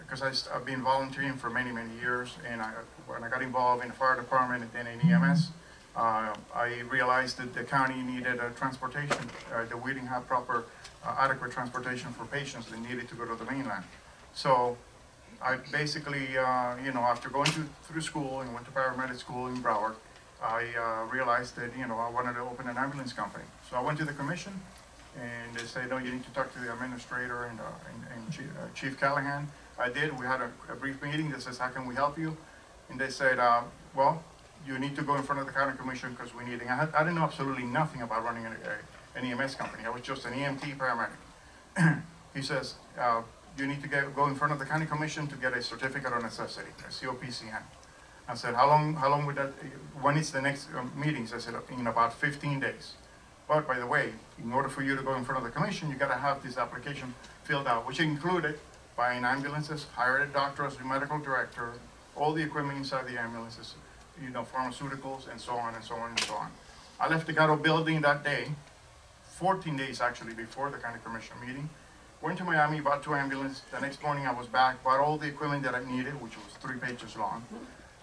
because I've been volunteering for many years, and when I got involved in the fire department and then in EMS, I realized that the county needed a transportation, that we didn't have proper adequate transportation for patients that needed to go to the mainland. So I basically, after going through school and went to paramedic school in Broward, I realized that, I wanted to open an ambulance company. So I went to the commission, and they said, no, you need to talk to the administrator and Chief Callahan. I did. We had a brief meeting that says, how can we help you? And they said, well, you need to go in front of the county commission because we need it. I didn't know absolutely nothing about running an EMS company. I was just an EMT paramedic. He says, you need to go in front of the county commission to get a certificate of necessity, a COPCN. I said, how long would that, when is the next meetings? I said, in about 15 days. But by the way, in order for you to go in front of the commission, you gotta have this application filled out, which included buying ambulances, hired a doctor as the medical director, all the equipment inside the ambulances, pharmaceuticals, and so on and so on and so on. I left the Gatto building that day, 14 days actually before the county commission meeting. Went to Miami, bought 2 ambulances. The next morning I was back, bought all the equipment that I needed, which was 3 pages long,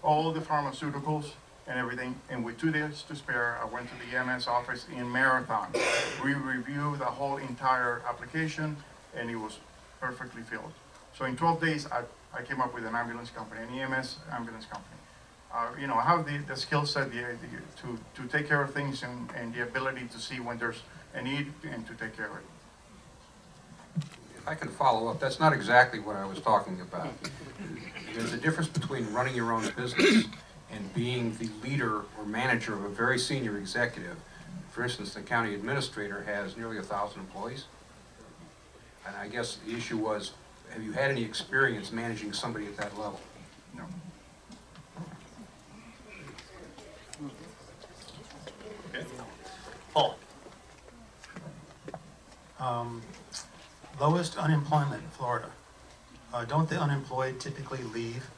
all the pharmaceuticals and everything. And with 2 days to spare, I went to the EMS office in Marathon. We reviewed the whole entire application, and it was perfectly filled. So in 12 days, I came up with an ambulance company, an EMS ambulance company. I have the skill set to take care of things and the ability to see when there's a need and to take care of it. If I can follow up, that's not exactly what I was talking about. There's a difference between running your own business and being the leader or manager of a very senior executive. For instance, the county administrator has nearly 1,000 employees. And I guess the issue was, have you had any experience managing somebody at that level? No. Okay. Paul. Lowest unemployment in Florida. Don't the unemployed typically leave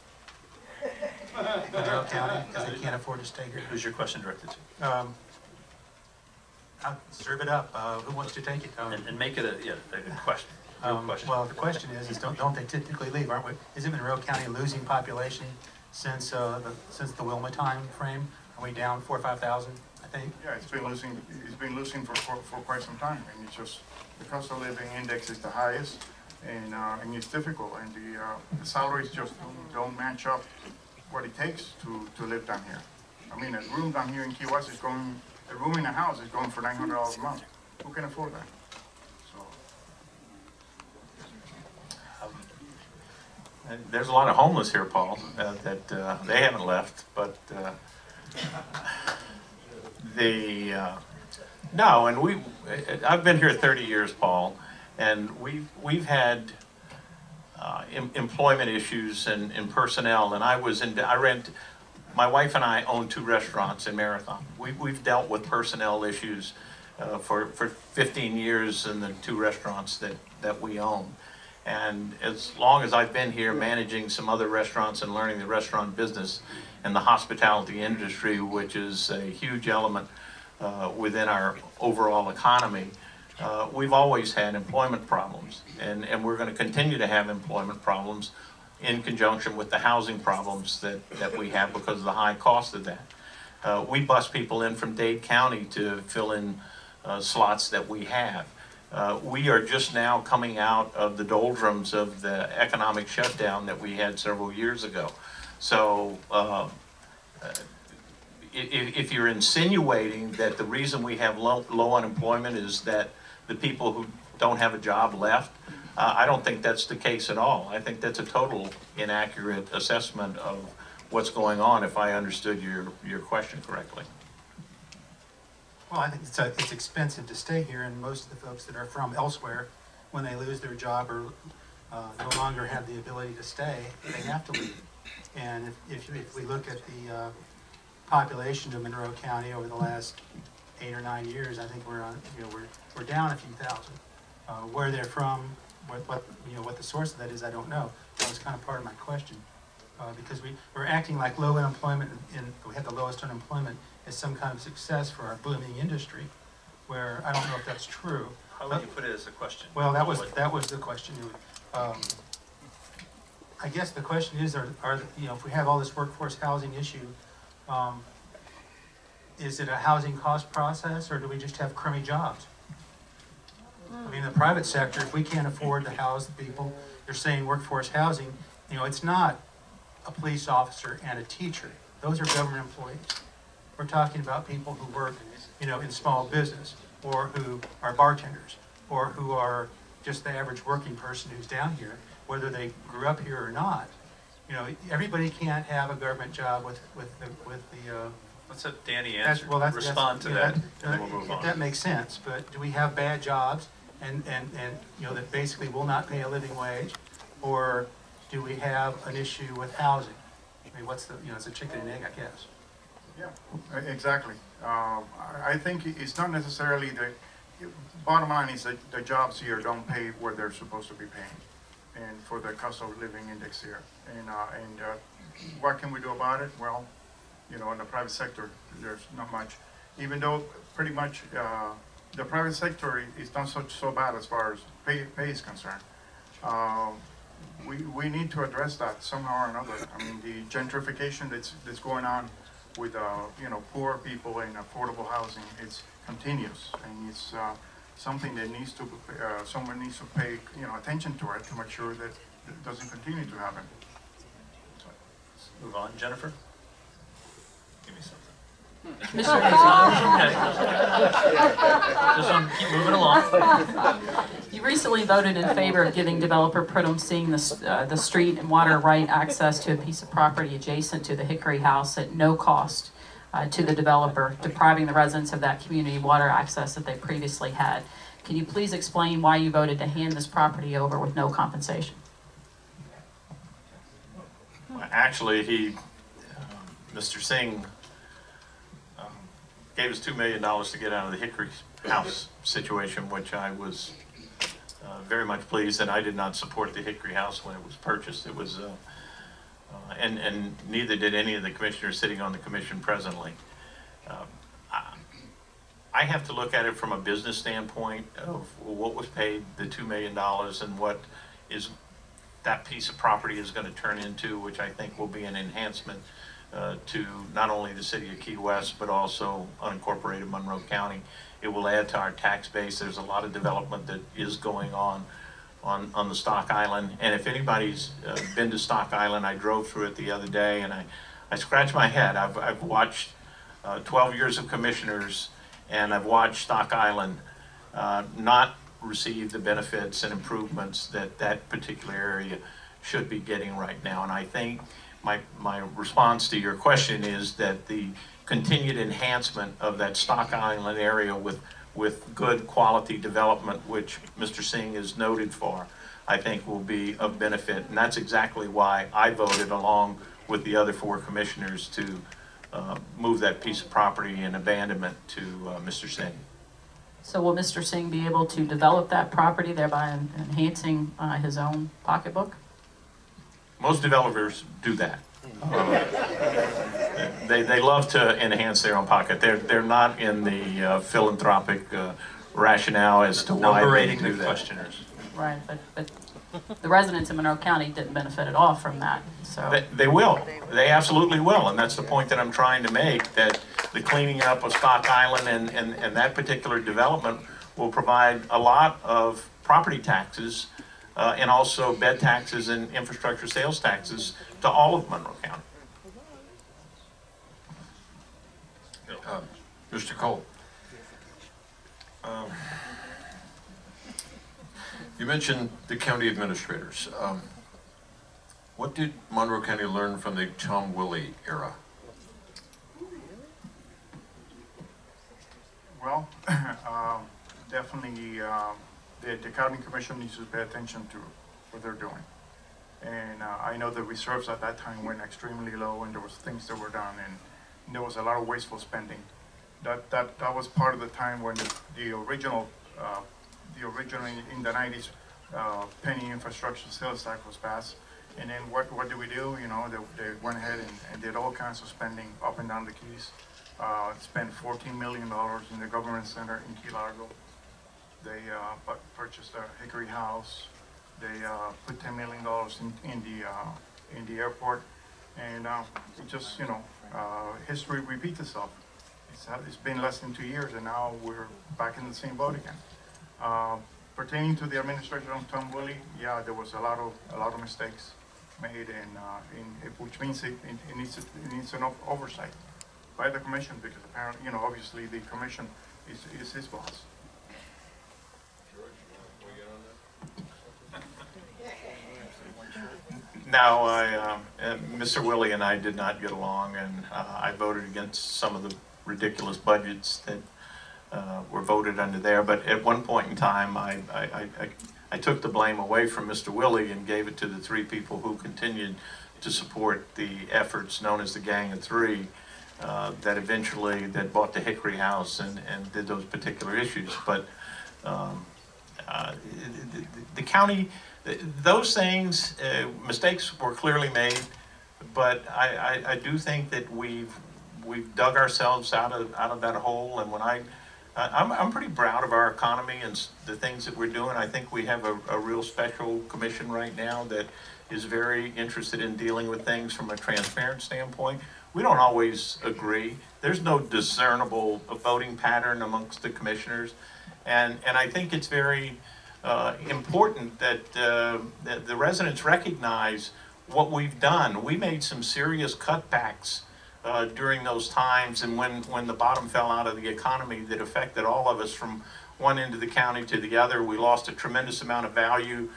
Monroe County because they can't afford to stay here? Who's your question directed to? I'll serve it up. Who wants to take it? And make it a question. Well, the question is don't they typically leave? Isn't Monroe County losing population since the Wilma time frame? Are we down 4,000 or 5,000? I think. Yeah, it's been losing for quite some time, and it's just the cost of living index is the highest, and it's difficult, and the salaries just don't match up what it takes to live down here. I mean, a room down here in Key West a room in a house is going for $900 a month. Who can afford that? There's a lot of homeless here, Paul, that they haven't left, but no, and I've been here 30 years, Paul, and we've had employment issues and personnel, and my wife and I own 2 restaurants in Marathon. We've dealt with personnel issues for 15 years in the 2 restaurants that we own. And as long as I've been here managing some other restaurants and learning the restaurant business and the hospitality industry, which is a huge element within our overall economy, we've always had employment problems. And we're going to continue to have employment problems in conjunction with the housing problems that we have because of the high cost of that. We bus people in from Dade County to fill in slots that we have. We are just now coming out of the doldrums of the economic shutdown that we had several years ago. So if you're insinuating that the reason we have low unemployment is that the people who don't have a job left, I don't think that's the case at all. I think that's a total inaccurate assessment of what's going on, if I understood your question correctly. Well, I think it's expensive to stay here, and most of the folks that are from elsewhere, when they lose their job or no longer have the ability to stay, they have to leave. And if we look at the population of Monroe County over the last 8 or 9 years, I think we're down a few thousand. Where they're from, what the source of that is, I don't know. That was kind of part of my question, because we're acting like low unemployment, and we have the lowest unemployment as some kind of success for our booming industry, where I don't know if that's true. How would you put it as a question? Well, that was the question. I guess the question is, if we have all this workforce housing issue, is it a housing cost process, or do we just have crummy jobs? I mean, in the private sector, if we can't afford to house the people, they're saying workforce housing, it's not a police officer and a teacher. Those are government employees. We're talking about people who work, in small business, or who are bartenders, or who are just the average working person who's down here, whether they grew up here or not. Everybody can't have a government job with the. Let's let Danny answer. Respond to that. And then we'll move on. That makes sense, but do we have bad jobs and that basically will not pay a living wage, or do we have an issue with housing? I mean, what's it's a chicken and egg, I guess. Yeah, exactly. I think it's not necessarily bottom line is that the jobs here don't pay what they're supposed to be paying, and for the cost of living index here. And what can we do about it? Well, in the private sector, there's not much. Even though pretty much the private sector is not so bad as far as pay is concerned. We need to address that somehow or another. I mean, the gentrification that's going on with poor people and affordable housing, it's continuous, and it's something that needs to someone needs to pay attention to it to make sure that it doesn't continue to happen. Let's move on, Jennifer. Give me something. Commissioner, just want to keep moving along. you recently voted in favor of giving developer Pridham Singh the street and water right access to a piece of property adjacent to the Hickory House at no cost to the developer, depriving the residents of that community water access that they previously had. Can you please explain why you voted to hand this property over with no compensation? Actually, Mr. Singh gave us $2 million to get out of the Hickory House situation, which I was very much pleased, and I did not support the Hickory House when it was purchased. It was, and neither did any of the commissioners sitting on the commission presently. I have to look at it from a business standpoint of what was paid, the $2 million, and what is that piece of property is going to turn into, which I think will be an enhancement to not only the city of Key West, but also unincorporated Monroe County. It will add to our tax base. There's a lot of development that is going on the Stock Island. And if anybody's been to Stock Island, I drove through it the other day, and I scratched my head. I've watched 12 years of commissioners, and I've watched Stock Island not receive the benefits and improvements that that particular area should be getting right now. And I think my response to your question is that the continued enhancement of that Stock Island area with good quality development, which Mr. Singh is noted for, I think will be of benefit. And that's exactly why I voted along with the other 4 commissioners to move that piece of property in abandonment to Mr. Singh. So will Mr. Singh be able to develop that property, thereby enhancing his own pocketbook? Most developers do that. They love to enhance their own pocket. They're not in the philanthropic rationale as to why they do that. Questioners. Right, but the residents in Monroe County didn't benefit at all from that. So they will. They absolutely will, and that's the point that I'm trying to make. That the cleaning up of Stock Island and that particular development will provide a lot of property taxes and also bed taxes and infrastructure sales taxes to all of Monroe County. Mr. Cole, you mentioned the county administrators. What did Monroe County learn from the Tom Willie era? Well, definitely the county commission needs to pay attention to what they're doing. And I know the reserves at that time went extremely low, and there was things that were done, and there was a lot of wasteful spending. That was part of the time when the original in the 90s penny infrastructure sales tax was passed. And then what did we do? You know, they went ahead and did all kinds of spending up and down the Keys. Spent $14 million in the government center in Key Largo. They purchased a Hickory house. They put $10 million in the airport, and it just, you know, history repeats itself. It's been less than 2 years, and now we're back in the same boat again. Pertaining to the administration of Tom Willie, yeah, there was a lot of mistakes made, and which means it needs an oversight by the commission, because apparently, you know, obviously the commission is his boss. Now, Mr. Willie and I did not get along, and I voted against some of the ridiculous budgets that were voted under there. But at one point in time, I took the blame away from Mr. Willie and gave it to the three people who continued to support the efforts known as the Gang of Three that eventually bought the Hickory house and did those particular issues. But the county, those things, mistakes were clearly made, but I do think that we've dug ourselves out of that hole. And when I'm pretty proud of our economy and the things that we're doing. I think we have a real special commission right now that is very interested in dealing with things from a transparent standpoint. We don't always agree. There's no discernible voting pattern amongst the commissioners, and I think it's very important that the residents recognize what we've done. We made some serious cutbacks during those times, and when the bottom fell out of the economy that affected all of us from one end of the county to the other. We lost a tremendous amount of value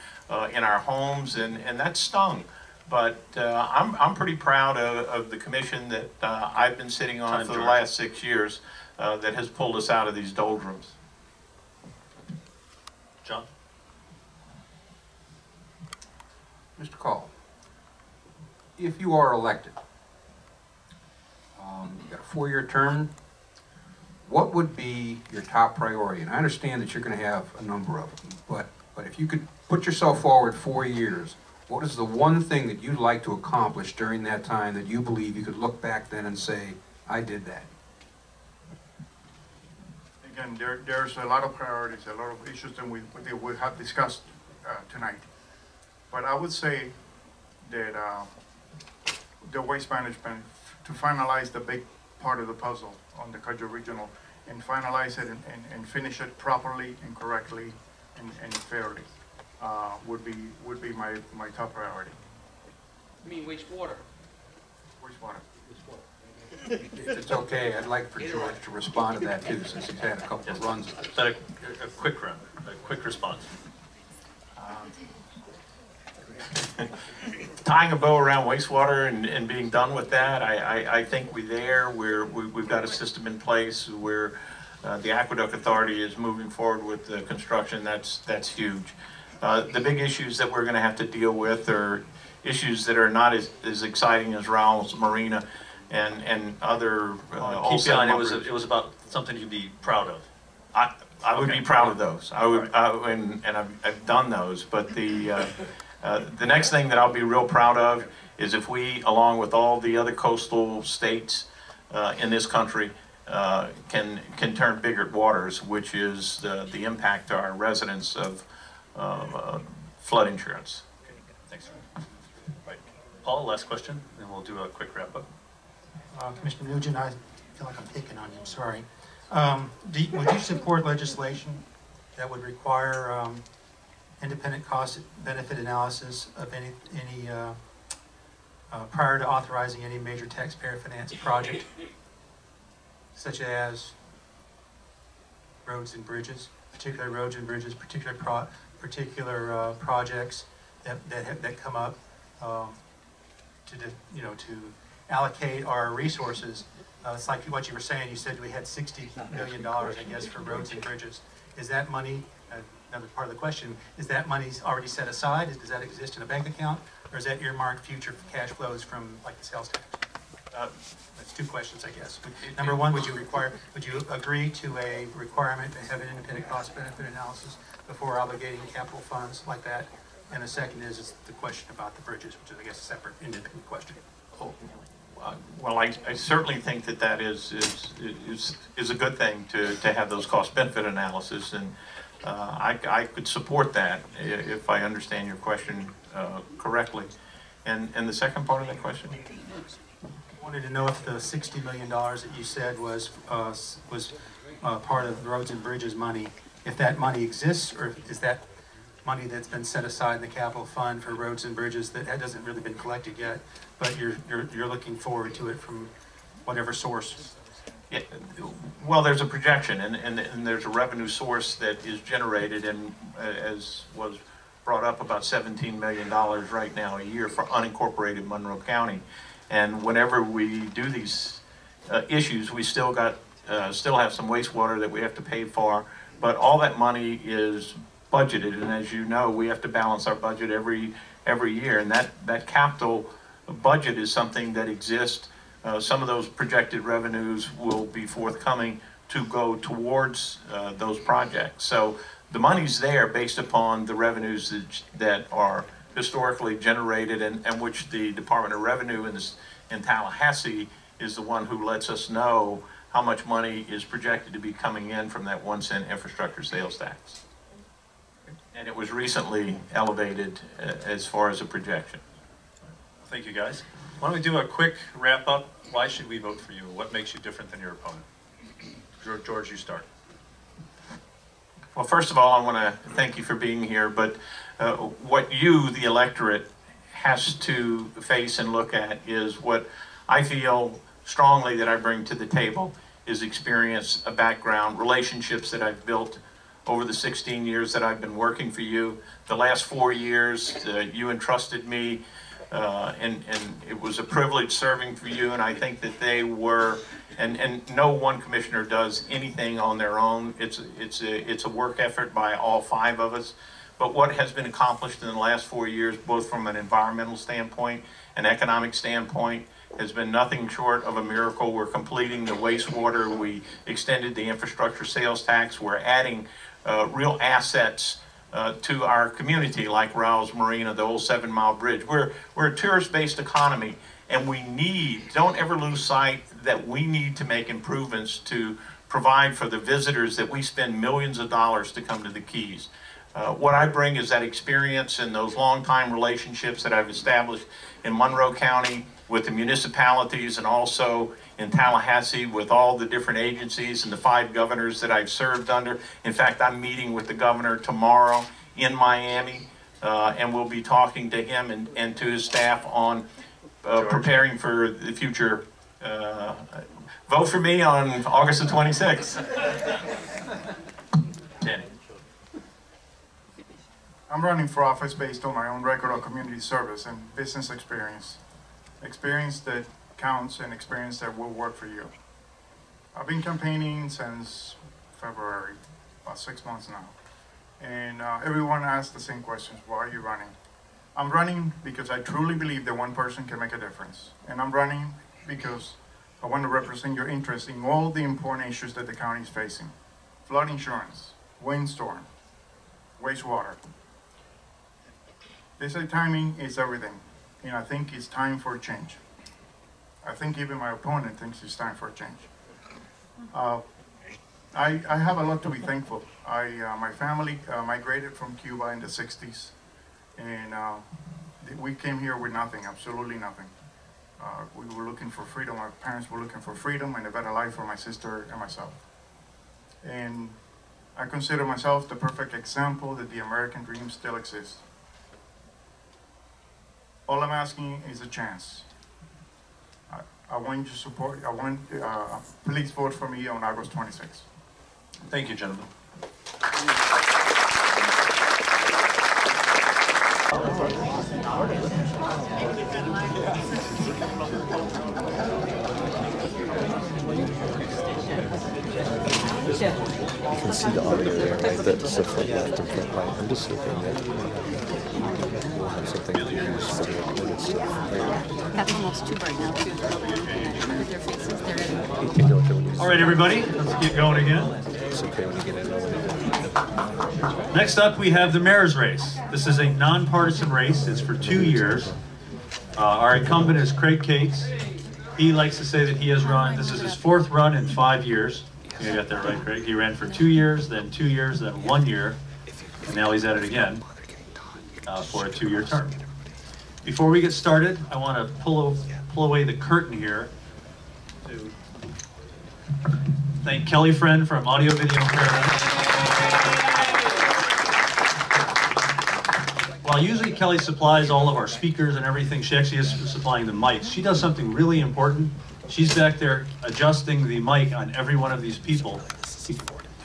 in our homes, and that stung. But I'm pretty proud of the commission that I've been sitting on for the last 6 years that has pulled us out of these doldrums. John? Mr. Call, if you are elected, you've got a 4-year term, what would be your top priority? And I understand that you're going to have a number of them, but if you could put yourself forward 4 years, what is the one thing that you'd like to accomplish during that time that you believe you could look back then and say, I did that? Again, there's a lot of priorities, a lot of issues that we have discussed tonight. But I would say that the waste management, to finalize the big part of the puzzle on the Cudjoe Regional, and finalize it and finish it properly and correctly and fairly, would be my top priority. You mean wastewater? Wastewater. If it's okay, I'd like for George to respond to that too, since he's had a couple of runs. Is that a quick run, a quick response? Tying a bow around wastewater and being done with that, I think we've got a system in place where the Aqueduct Authority is moving forward with the construction. That's huge. The big issues that we're going to have to deal with are issues that are not as exciting as Raoul's Marina and other. Keep in mind, it was about something you'd be proud of. I would be proud of those. I would, and I've done those. But the next thing that I'll be real proud of is if we, along with all the other coastal states in this country, can turn Biggert waters, which is the impact to our residents of flood insurance. Okay, thanks. Right. Paul, last question, and we'll do a quick wrap up. Commissioner Nugent, I feel like I'm picking on you, sorry. Would you support legislation that would require independent cost benefit analysis of any prior to authorizing any major taxpayer finance project, such as roads and bridges, particular roads and bridges, particular projects that come up to allocate our resources? It's like what you were saying. You said we had $60 million, I guess, for roads and bridges. Is that money? Another part of the question: is that money already set aside? Does that exist in a bank account, or is that earmarked future cash flows from like the sales tax? That's two questions, I guess. Number one, would you agree to a requirement to have an independent cost benefit analysis before obligating capital funds like that? And the second is the question about the bridges, which is, I guess, a separate independent question. Well, I certainly think that is a good thing to have those cost benefit analysis, and I could support that if I understand your question correctly. And the second part of that question? I wanted to know if the $60 million that you said was part of roads and bridges money, if that money exists, or is that money that's been set aside in the capital fund for roads and bridges that hasn't really been collected yet, but you're looking forward to it from whatever source? Yeah, well, there's a projection, and there's a revenue source that is generated, and as was brought up, about $17 million right now a year for unincorporated Monroe County. And whenever we do these issues, we still have some wastewater that we have to pay for, but all that money is budgeted, and as you know, we have to balance our budget every year, and that capital budget is something that exists. Some of those projected revenues will be forthcoming to go towards those projects. So the money's there based upon the revenues that are historically generated, and which the Department of Revenue in Tallahassee is the one who lets us know how much money is projected to be coming in from that 1 cent infrastructure sales tax. And it was recently elevated as far as a projection. Thank you, guys. Why don't we do a quick wrap up? Why should we vote for you? What makes you different than your opponent? George, you start. Well, first of all, I want to thank you for being here, but what you, the electorate, has to face and look at is what I feel strongly that I bring to the table is experience, a background, relationships that I've built over the 16 years that I've been working for you. The last 4 years, you entrusted me, and it was a privilege serving for you, and I think that they were, and no one commissioner does anything on their own. It's a work effort by all 5 of us. But what has been accomplished in the last 4 years, both from an environmental standpoint and economic standpoint, has been nothing short of a miracle. We're completing the wastewater. We extended the infrastructure sales tax. We're adding real assets to our community, like Rouse Marina, the old 7-mile bridge. We're a tourist-based economy, and don't ever lose sight that we need to make improvements to provide for the visitors that we spend millions of dollars to come to the Keys. What I bring is that experience and those long-time relationships that I've established in Monroe County with the municipalities, and also in Tallahassee with all the different agencies and the 5 governors that I've served under. In fact, I'm meeting with the governor tomorrow in Miami, and we'll be talking to him and to his staff on preparing for the future. Vote for me on August the 26th. Danny. I'm running for office based on my own record of community service and business experience. Experience that counts and experience that will work for you. I've been campaigning since February, about 6 months now. And everyone asks the same questions: why are you running? I'm running because I truly believe that one person can make a difference. And I'm running because I want to represent your interest in all the important issues that the county is facing. Flood insurance, windstorm, wastewater. They say timing is everything, and I think it's time for a change. I think even my opponent thinks it's time for a change. I have a lot to be thankful. My family migrated from Cuba in the 60s, and we came here with nothing, absolutely nothing. We were looking for freedom. Our parents were looking for freedom and a better life for my sister and myself. And I consider myself the perfect example that the American dream still exists. All I'm asking is a chance. I want your support. Please vote for me on August 26th. Thank you, gentlemen. You can see the audio there, right? That's the front left and front right. I'm just hoping that we'll have something to use for the recorded stuff. That's almost two right now, too. Their faces, they're in. All right, everybody, let's get going again. It's okay when you get in. Next up, we have the mayor's race. This is a nonpartisan race. It's for 2 years. Our incumbent is Craig Cates. He likes to say that he has run, this is his 4th run in 5 years. You got that right, Craig. He ran for 2 years, then 2 years, then 1 year, and now he's at it again for a 2-year term. Before we get started, I want to pull away the curtain here to thank Kelly Friend from Audio Video Paradise. While usually Kelly supplies all of our speakers and everything, she actually is supplying the mics. She does something really important. She's back there adjusting the mic on every one of these people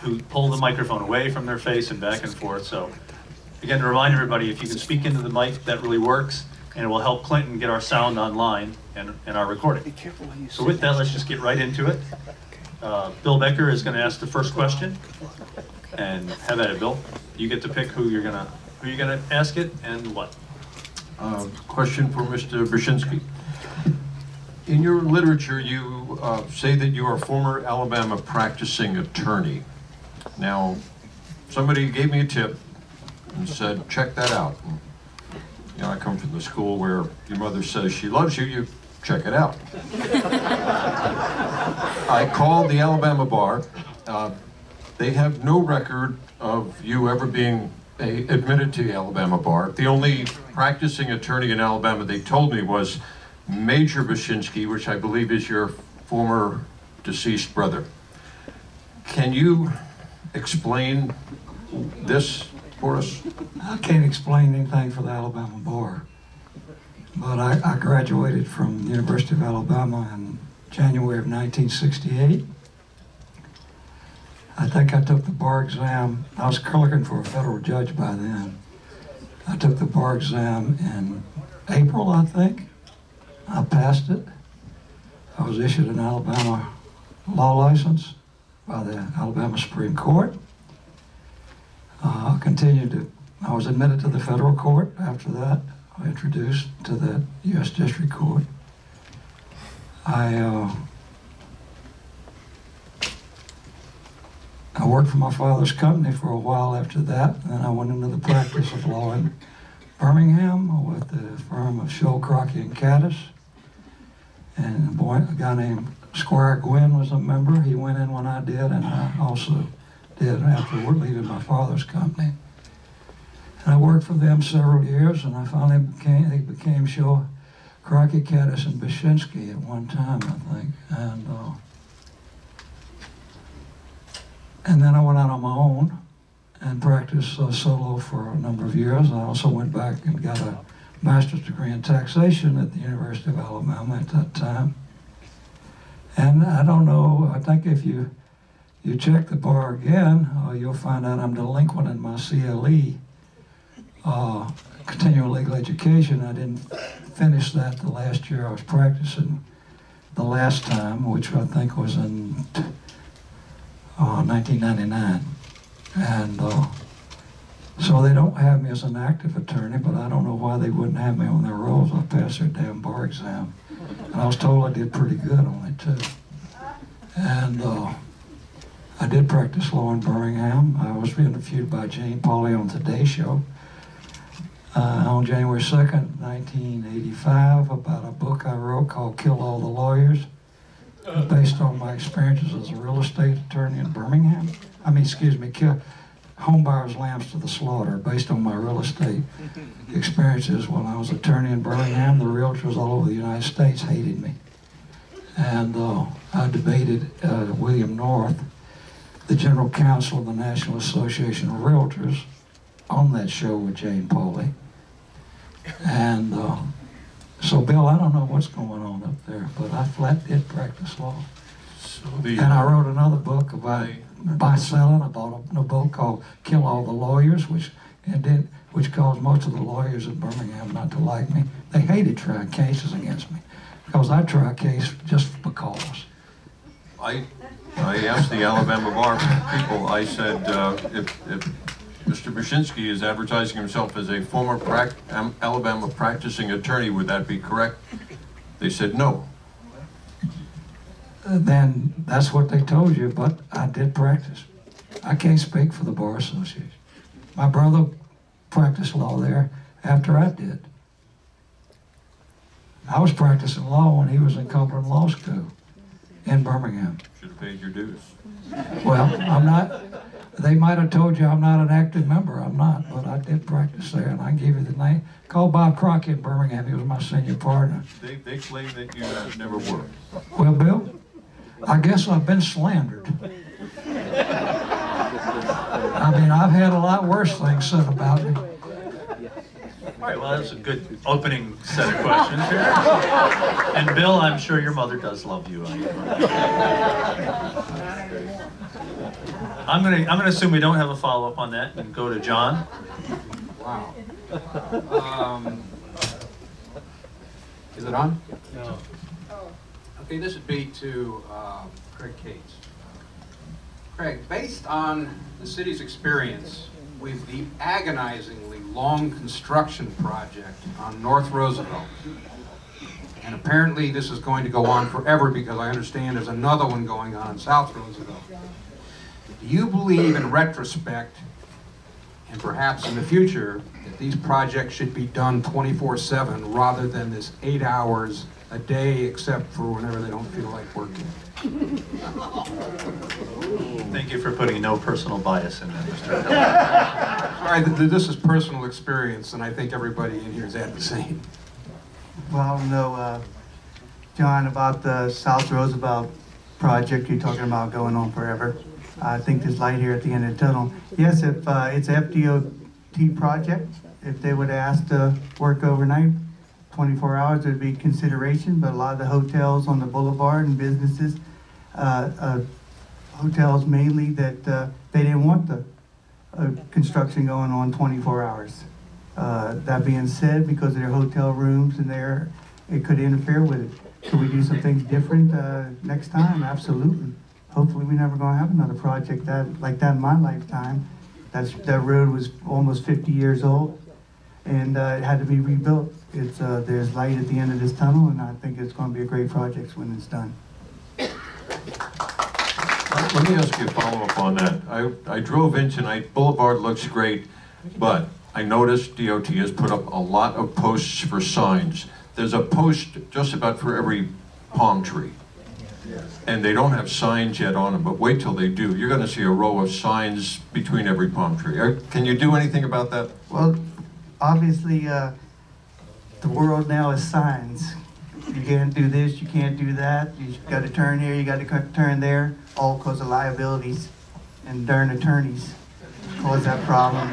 who pull the microphone away from their face and back and forth. So again, to remind everybody, if you can speak into the mic, that really works, and it will help Clinton get our sound online and our recording. So with that, let's just get right into it. Bill Becker is going to ask the first question, and have at it, Bill. You get to pick who you're gonna ask it and what. Question for Mr. Brzezinski. In your literature, you say that you are a former Alabama practicing attorney. Now, somebody gave me a tip and said, check that out. And, you know, I come from the school where your mother says she loves you, you check it out. I called the Alabama bar. They have no record of you ever being admitted to the Alabama bar. The only practicing attorney in Alabama they told me was Major Brzezinski, which I believe is your former deceased brother. Can you explain this for us? I can't explain anything for the Alabama bar, but I graduated from the University of Alabama in January of 1968. I think I took the bar exam. I was looking for a federal judge by then. I took the bar exam in April, I think. I passed it. I was issued an Alabama law license by the Alabama Supreme Court. I was admitted to the federal court after that. I was introduced to the U.S. District Court. I worked for my father's company for a while after that, and then I went into the practice of law in Birmingham with the firm of Shull, Crockett, and Caddis. And a guy named Squire Gwynn was a member. He went in when I did, and I also did after leaving my father's company. And I worked for them several years, and I finally became Shull, Crockett, Caddis, and Brzezinski at one time, I think. And then I went out on my own and practiced solo for a number of years. I also went back and got a master's degree in taxation at the University of Alabama at that time. And I don't know, I think if you check the bar again, you'll find out I'm delinquent in my CLE, continuing legal education. I didn't finish that the last year I was practicing the last time, which I think was in 1999. And so they don't have me as an active attorney, but I don't know why they wouldn't have me on their rolls. I passed their damn bar exam. And I was told I did pretty good on it too. And I did practice law in Birmingham. I was interviewed by Jane Pauley on Today Show on January 2nd, 1985, about a book I wrote called Kill All the Lawyers, based on my experiences as a real estate attorney in Birmingham. home buyers' lambs to the slaughter based on my real estate experiences. When I was attorney in Birmingham, the realtors all over the United States hated me. And I debated William North, the general counsel of the National Association of Realtors, on that show with Jane Poley. And so, Bill, I don't know what's going on up there, but I flat did practice law. And I wrote another book about buy-selling. I bought a book called Kill All the Lawyers, which caused most of the lawyers in Birmingham not to like me. They hated trying cases against me, because I try a case just because. I asked the Alabama bar people, I said, if Mr. Brzezinski is advertising himself as a former Alabama practicing attorney, would that be correct? They said no. Then that's what they told you, but I did practice. I can't speak for the Bar Association. My brother practiced law there after I did. I was practicing law when he was in Cumberland Law School in Birmingham. Should have paid your dues. Well, I'm not, they might have told you I'm not an active member. I'm not, but I did practice there, and I give you the name. Call Bob Crockett in Birmingham. He was my senior partner. They claim that you never were. Well, Bill, I guess I've been slandered. I mean, I've had a lot worse things said about me. All right, well, that's a good opening set of questions here. And Bill, I'm sure your mother does love you. I'm gonna assume we don't have a follow-up on that and go to John. Wow. Is it on? No. Okay, this would be to Craig Cates. Craig, based on the city's experience with the agonizingly long construction project on North Roosevelt, and apparently this is going to go on forever because I understand there's another one going on South Roosevelt, do you believe in retrospect, and perhaps in the future, that these projects should be done 24/7 rather than this 8 hours a day, except for whenever they don't feel like working? Thank you for putting no personal bias in that, Mr. Sorry, this is personal experience, and I think everybody in here has had the same. Well, I don't know, John, about the South Roosevelt project you're talking about going on forever. I think there's light here at the end of the tunnel. Yes, if it's an FDOT project, if they would ask to work overnight, 24 hours would be consideration, but a lot of the hotels on the boulevard and businesses, hotels mainly, that they didn't want the construction going on 24 hours. That being said, because of their hotel rooms and there, it could interfere with it. Could we do some things different next time? Absolutely. Hopefully we're never going to have another project like that in my lifetime. That road was almost 50 years old, and it had to be rebuilt. There's light at the end of this tunnel, and I think it's going to be a great project when it's done. Let me ask you a follow-up on that. I drove in tonight. Boulevard looks great, but I noticed DOT has put up a lot of posts for signs. There's a post just about for every palm tree. And they don't have signs yet on them, but wait till they do. You're going to see a row of signs between every palm tree. Can you do anything about that? Well, obviously, the world now is signs. You can't do this, you can't do that. You got to turn here, you got to turn there, all because of liabilities and darn attorneys cause that problem.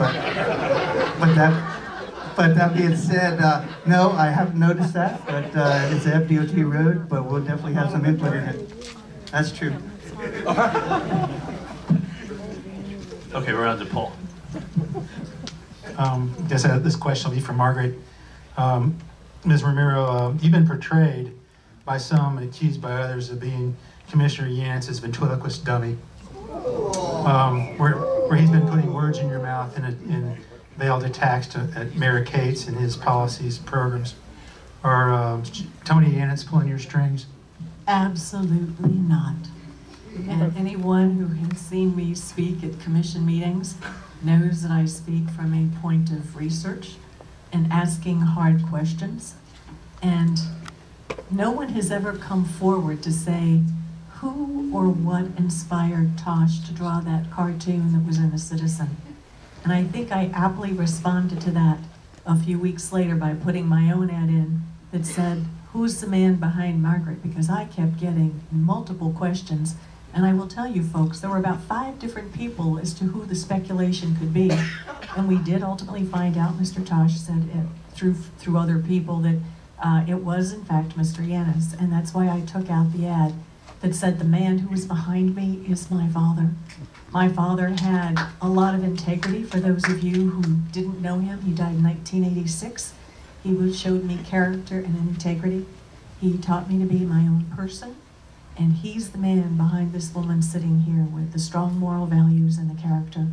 But that being said, no, I haven't noticed that. But it's an FDOT road, but we'll definitely have some input in it. That's true. Okay, we're on to Paul. Guess this question will be for Margaret. Ms. Ramiro, you've been portrayed by some and accused by others of being Commissioner Yancey's ventriloquist dummy, where he's been putting words in your mouth in veiled attacks at Mayor Cates and his policies and programs. Are Tony Yannetz pulling your strings? Absolutely not. And anyone who has seen me speak at commission meetings knows that I speak from a point of research and asking hard questions. And no one has ever come forward to say who or what inspired Tosh to draw that cartoon that was in the Citizen. And I think I aptly responded to that a few weeks later by putting my own ad in that said, who's the man behind Margaret? Because I kept getting multiple questions. And I will tell you folks, there were about 5 different people as to who the speculation could be. And we did ultimately find out, Mr. Tosh said it, through other people, that it was in fact Mr. Yanis. And that's why I took out the ad that said the man who was behind me is my father. My father had a lot of integrity. For those of you who didn't know him, he died in 1986. He showed me character and integrity. He taught me to be my own person. And he's the man behind this woman sitting here with the strong moral values and the character.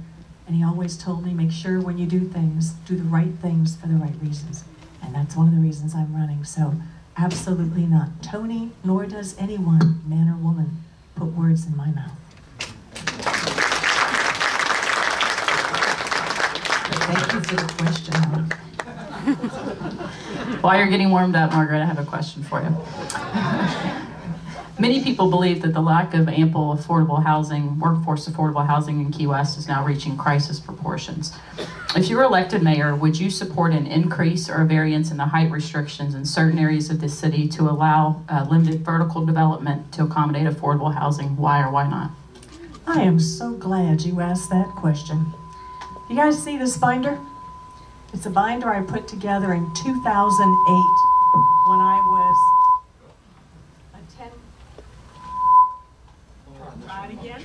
And he always told me, make sure when you do things, do the right things for the right reasons. And that's one of the reasons I'm running. So absolutely not. Tony, nor does anyone, man or woman, put words in my mouth. Thank you for the question. While you're getting warmed up, Margaret, I have a question for you. Many people believe that the lack of ample affordable housing, workforce affordable housing in Key West is now reaching crisis proportions. If you were elected mayor, would you support an increase or a variance in the height restrictions in certain areas of the city to allow limited vertical development to accommodate affordable housing? Why or why not? I am so glad you asked that question. You guys see this binder? It's a binder I put together in 2008 when I was a 10. Try it again.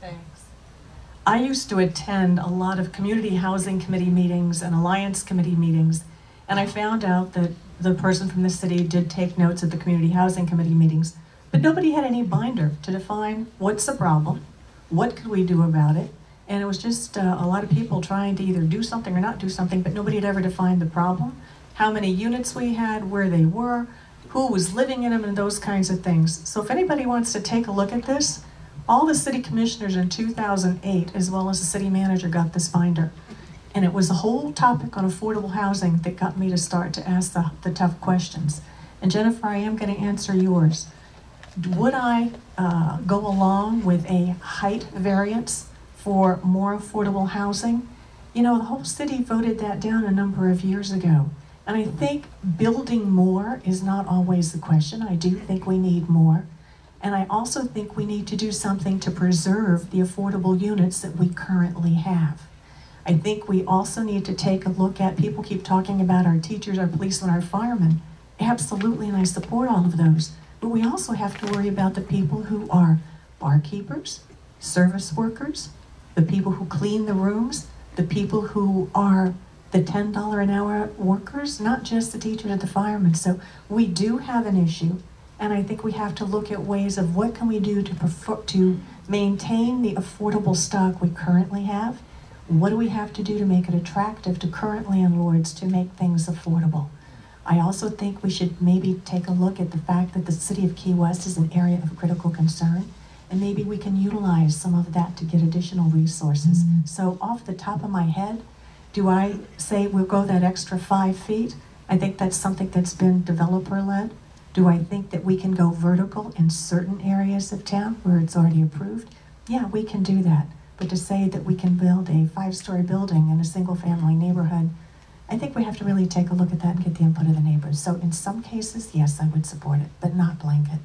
Thanks. I used to attend a lot of community housing committee meetings and alliance committee meetings, and I found out that the person from the city did take notes at the community housing committee meetings, but nobody had any binder to define what's the problem, what could we do about it. And it was just a lot of people trying to either do something or not do something, but nobody had ever defined the problem, how many units we had, where they were, who was living in them, and those kinds of things. So if anybody wants to take a look at this, all the city commissioners in 2008, as well as the city manager, got this binder. And it was the whole topic on affordable housing that got me to start to ask the tough questions. And Jennifer, I am going to answer yours. Would I go along with a height variance for more affordable housing? You know, the whole city voted that down a number of years ago. And I think building more is not always the question. I do think we need more. And I also think we need to do something to preserve the affordable units that we currently have. I think we also need to take a look at, people keep talking about our teachers, our policemen, our firemen. Absolutely, and I support all of those. But we also have to worry about the people who are barkeepers, service workers, the people who clean the rooms, the people who are the $10 an hour workers, not just the teachers or the firemen. So we do have an issue, and I think we have to look at ways of what can we do to maintain the affordable stock we currently have. What do we have to do to make it attractive to current landlords to make things affordable? I also think we should maybe take a look at the fact that the city of Key West is an area of critical concern, and maybe we can utilize some of that to get additional resources. So off the top of my head, do I say we'll go that extra 5 feet? I think that's something that's been developer-led. Do I think that we can go vertical in certain areas of town where it's already approved? Yeah, we can do that. But to say that we can build a 5-story building in a single-family neighborhood, I think we have to really take a look at that and get the input of the neighbors. So in some cases, yes, I would support it, but not blanket.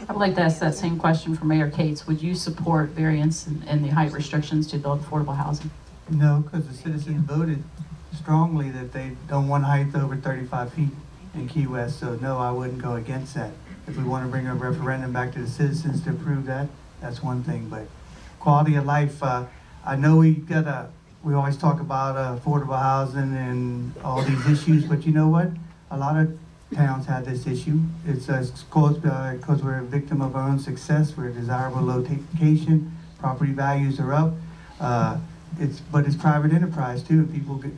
I would like to ask that same question for Mayor Cates. Would you support variance in the height restrictions to build affordable housing? No, because the citizens voted strongly that they don't want height over 35 feet in Key West. So no, I wouldn't go against that. If we want to bring a referendum back to the citizens to approve that, that's one thing. But quality of life, I know we always talk about affordable housing and all these issues, but you know what? A lot of towns have this issue. It's caused because we're a victim of our own success. We're a desirable location. Property values are up. But it's private enterprise too.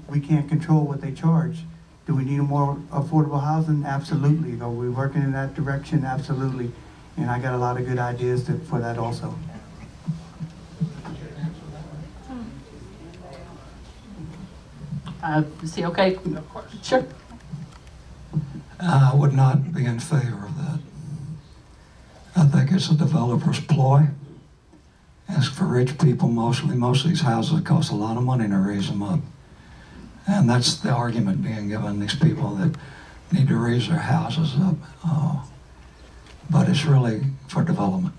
We can't control what they charge. Do we need more affordable housing? Absolutely. Are we working in that direction? Absolutely. And I got a lot of good ideas for that also. Is he okay? Sure. I would not be in favor of that. I think it's a developer's ploy, As for rich people, most of these houses cost a lot of money to raise them up. And that's the argument being given, these people that need to raise their houses up. But it's really for development.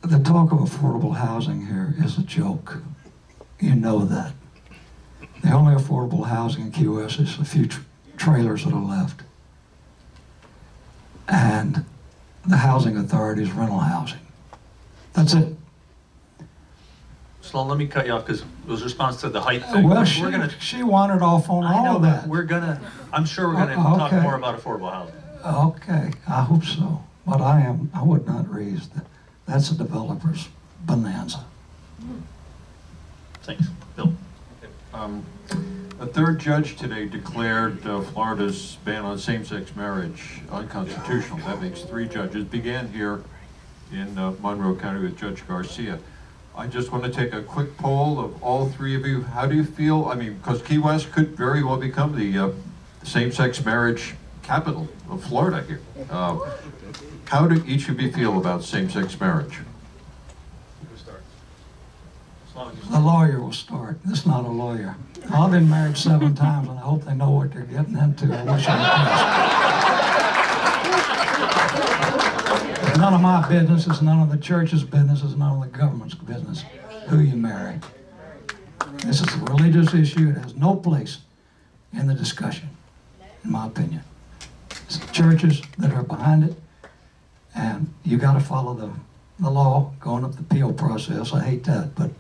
The talk of affordable housing here is a joke. You know that. The only affordable housing in Key West is a few trailers that are left. And the housing authority is rental housing. That's it. Sloan, let me cut you off because it was response to the height thing. Well, she wandered off on all of that. I'm sure we're gonna talk more about affordable housing. Okay, I hope so. But I would not raise that. That's a developer's bonanza. Thanks. Bill. A third judge today declared Florida's ban on same-sex marriage unconstitutional. That makes 3 judges. Began here in Monroe County with Judge Garcia. I just want to take a quick poll of all 3 of you. How do you feel? I mean, because Key West could very well become the same-sex marriage capital of Florida here. How do each of you feel about same-sex marriage? The lawyer will start. This is not a lawyer. I've been married 7 times, and I hope they know what they're getting into. I wish I could. It's none of my business. It's none of the church's business. It's none of the government's business who you marry. This is a religious issue. It has no place in the discussion, in my opinion. It's the churches that are behind it, and you got to follow the law going up the appeal process. I hate that, but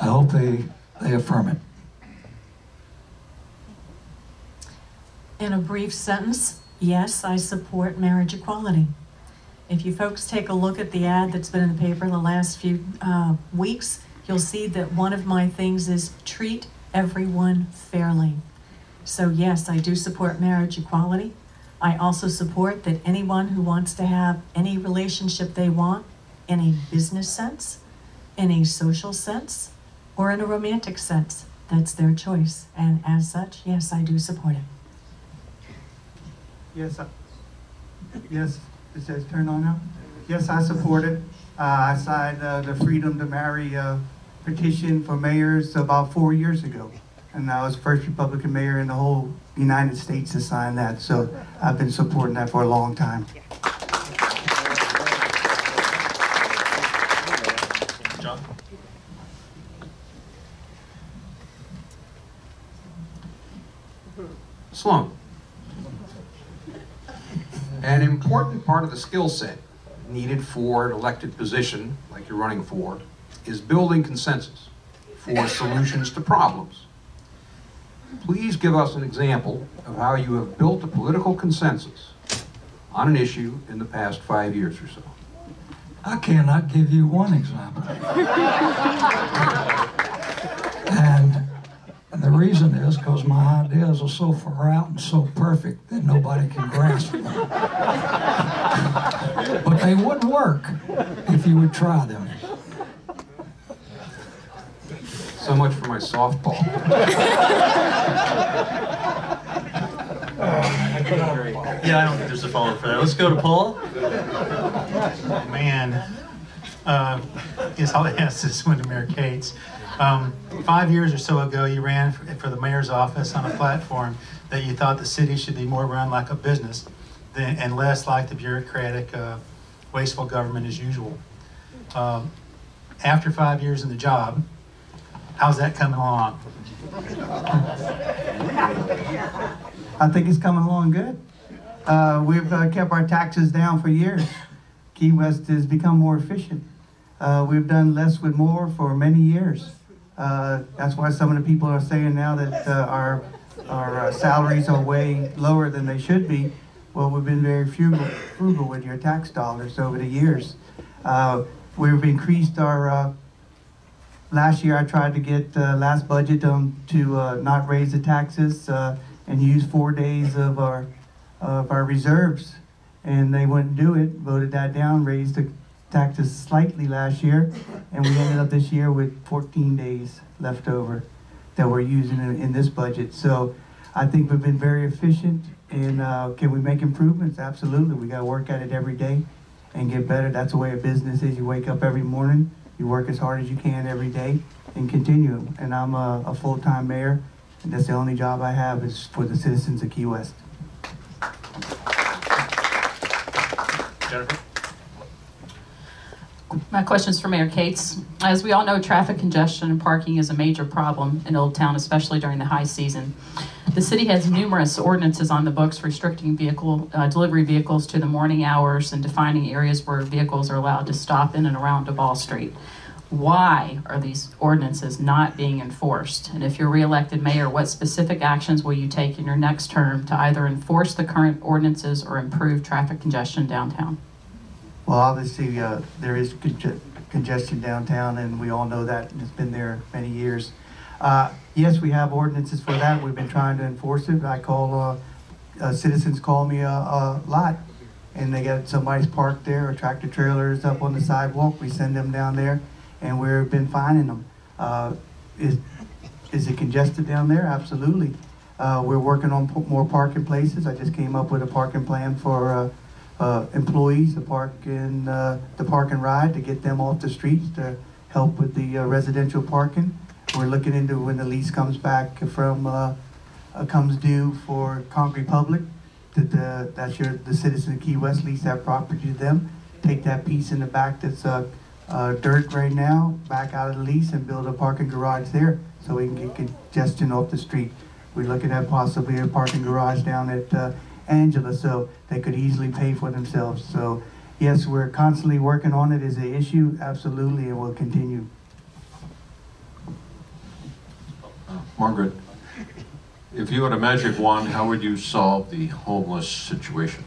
I hope they affirm it. In a brief sentence, yes, I support marriage equality. If you folks take a look at the ad that's been in the paper the last few weeks, you'll see that one of my things is treat everyone fairly. So yes, I do support marriage equality. I also support that anyone who wants to have any relationship they want in a business sense, in a social sense, or in a romantic sense, that's their choice. And as such, yes, I do support it. Yes, yes, it says turn on now. Yes, I support it. I signed the Freedom to Marry petition for mayors about 4 years ago. And I was the first Republican mayor in the whole United States to sign that. So I've been supporting that for a long time. John? Sloan. An important part of the skill set needed for an elected position, like you're running for, is building consensus for solutions to problems. Please give us an example of how you have built a political consensus on an issue in the past 5 years or so. I cannot give you one example. And the reason is because my ideas are so far out and so perfect that nobody can grasp them. But they would work if you would try them. So much for my softball. Yeah, I don't think there's a follow-up for that. Let's go to Paul. Man, yes, I'll ask this one to Mayor Cates. 5 years or so ago, you ran for the mayor's office on a platform that you thought the city should be more run like a business and less like the bureaucratic, wasteful government as usual. After 5 years in the job, how's that coming along? I think it's coming along good. We've kept our taxes down for years. Key West has become more efficient. We've done less with more for many years. That's why some of the people are saying now that our salaries are way lower than they should be. Well, we've been very frugal with your tax dollars over the years. We've increased our, last year I tried to get last budget to not raise the taxes and use 4 days of our reserves, and they wouldn't do it, voted that down, raised the taxes slightly last year, and we ended up this year with 14 days left over that we're using in this budget. So I think we've been very efficient, and can we make improvements? Absolutely. We got to work at it every day and get better. That's the way a business is. You wake up every morning, you work as hard as you can every day, and continue. And I'm a full-time mayor, and that's the only job I have is for the citizens of Key West. Jennifer? My question's for Mayor Cates. As we all know, traffic congestion and parking is a major problem in Old Town, especially during the high season. The city has numerous ordinances on the books restricting delivery vehicles to the morning hours and defining areas where vehicles are allowed to stop in and around Duval Street. Why are these ordinances not being enforced? And if you're re-elected mayor, what specific actions will you take in your next term to either enforce the current ordinances or improve traffic congestion downtown? Well, obviously, there is congestion downtown, and we all know that, and it's been there many years. Yes, we have ordinances for that. We've been trying to enforce it. I call, citizens call me a lot, and they got somebody's parked there, or tractor trailers up on the sidewalk. We send them down there, and we've been fining them. Is it congested down there? Absolutely. We're working on more parking places. I just came up with a parking plan for employees to park in the park and ride to get them off the streets to help with the residential parking. We're looking into when the lease comes back from comes due for Concrete Public, that the citizens of Key West lease that property to them, take that piece in the back that's dirt right now back out of the lease and build a parking garage there so we can get congestion off the street. We're looking at possibly a parking garage down at Angela, so they could easily pay for themselves. So yes, we're constantly working on it as an issue, absolutely, and we'll continue. Margaret, if you had a magic wand, how would you solve the homeless situation?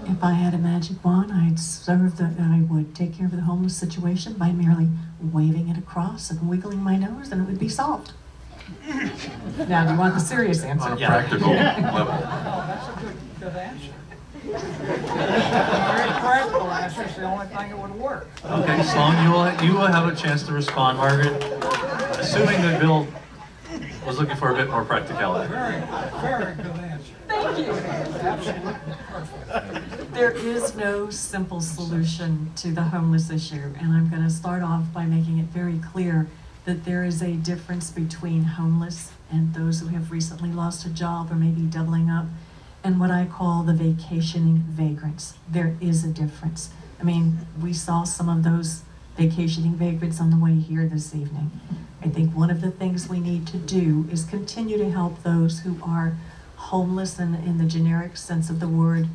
If I had a magic wand, I would take care of the homeless situation by merely waving it across and wiggling my nose, and it would be solved. Now, do you want the serious answer? On a practical level. That's a good answer. Very practical answer. It's the only thing that would work. Okay, Sloan, you will have a chance to respond, Margaret. Assuming that Bill was looking for a bit more practicality. Very good answer. Thank you. Absolutely perfect. There is no simple solution to the homeless issue, and I'm going to start off by making it very clear that there is a difference between homeless and those who have recently lost a job or maybe doubling up, and what I call the vacationing vagrants. There is a difference. I mean, we saw some of those vacationing vagrants on the way here this evening. I think one of the things we need to do is continue to help those who are homeless in the generic sense of the word,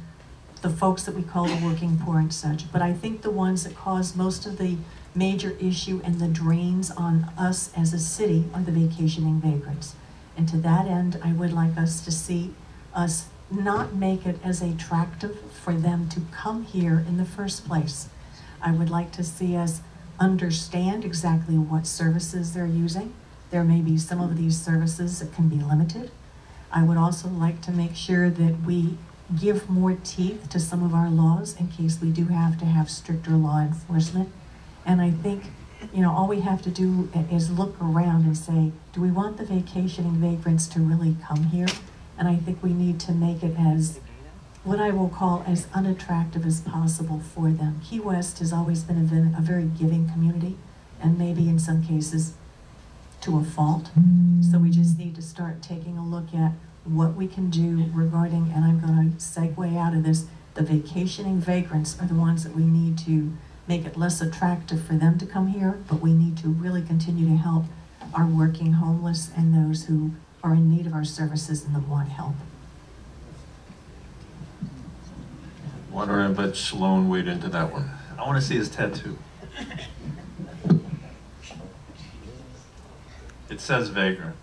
the folks that we call the working poor and such. But I think the ones that cause most of the major issue and the drains on us as a city are the vacationing vagrants. And to that end, I would like us to see us not make it as attractive for them to come here in the first place. I would like to see us understand exactly what services they're using. There may be some of these services that can be limited. I would also like to make sure that we give more teeth to some of our laws in case we do have to have stricter law enforcement. And I think, you know, all we have to do is look around and say, do we want the vacationing vagrants to really come here? And I think we need to make it as, what I will call, as unattractive as possible for them. Key West has always been a very giving community, and maybe in some cases to a fault. So we just need to start taking a look at what we can do regarding, and I'm going to segue out of this, the vacationing vagrants are the ones that we need to make it less attractive for them to come here, but we need to really continue to help our working homeless and those who are in need of our services and that want help. Why don't I let Sloan wade into that one? I want to see his tattoo. It says vagrant.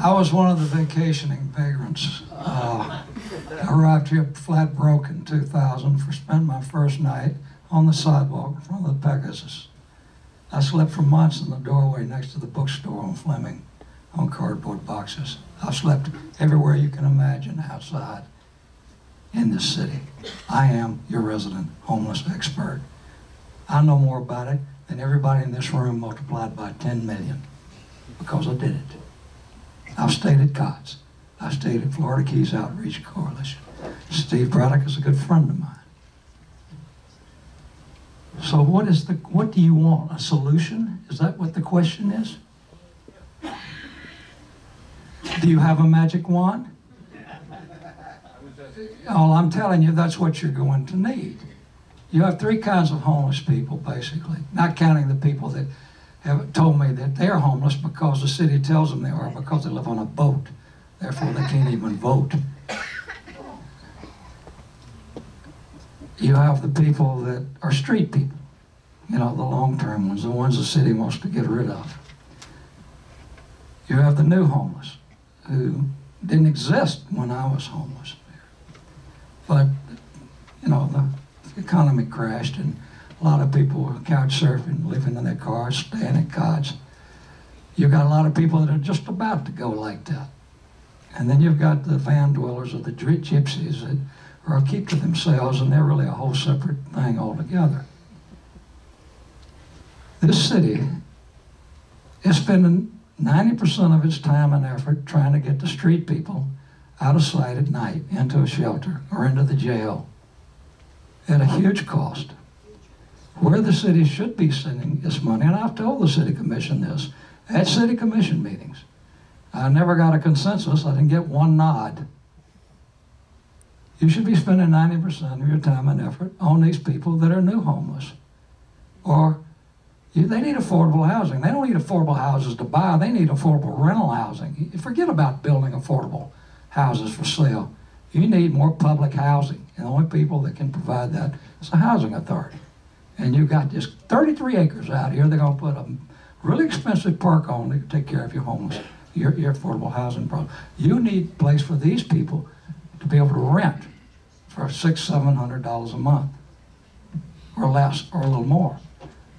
I was one of the vacationing vagrants. I arrived here flat broke in 2000 for spent my first night on the sidewalk in front of the Pegasus. I slept for months in the doorway next to the bookstore on Fleming on cardboard boxes. I've slept everywhere you can imagine outside in this city. I am your resident homeless expert. I know more about it than everybody in this room multiplied by 10 million, because I did it. I've stayed at COTS. I stayed at Florida Keys Outreach Coalition. Steve Braddock is a good friend of mine. So what do you want? A solution? Is that what the question is? Do you have a magic wand? Oh, I'm telling you, that's what you're going to need. You have three kinds of homeless people, basically, not counting the people that have told me that they're homeless because the city tells them they are, because they live on a boat. Therefore, they can't even vote. You have the people that are street people, you know, the long-term ones, the ones the city wants to get rid of. You have the new homeless, who didn't exist when I was homeless. But, you know, the economy crashed and a lot of people were couch surfing, living in their cars, staying at COTS. You've got a lot of people that are just about to go like that. And then you've got the van dwellers or the gypsies that are keep to themselves, and they're really a whole separate thing altogether. This city is spending 90% of its time and effort trying to get the street people out of sight at night, into a shelter or into the jail at a huge cost. Where the city should be sending this money, and I've told the city commission this at city commission meetings. I never got a consensus. I didn't get one nod. You should be spending 90% of your time and effort on these people that are new homeless. Or they need affordable housing. They don't need affordable houses to buy. They need affordable rental housing. Forget about building affordable houses for sale. You need more public housing. And the only people that can provide that is the housing authority. And you've got just 33 acres out here. They're going to put a really expensive park on to take care of your homeless, your affordable housing problem. You need a place for these people to be able to rent for $600, $700 a month, or less, or a little more.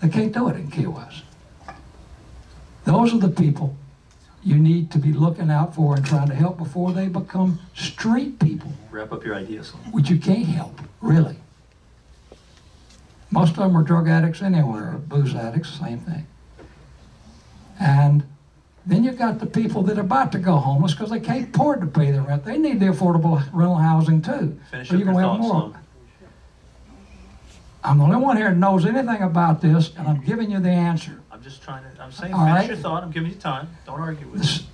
They can't do it in Key West. Those are the people you need to be looking out for and trying to help before they become street people. Wrap up your ideas. Which you can't help, really. Most of them are drug addicts anywhere, or booze addicts, same thing. And then you've got the people that are about to go homeless because they can't afford to pay their rent. They need the affordable rental housing too. Finish up your thoughts, Sloan. I'm the only one here that knows anything about this, and I'm giving you the answer. I'm just trying to, I'm saying, All finish right. your thought. I'm giving you time. Don't argue with me.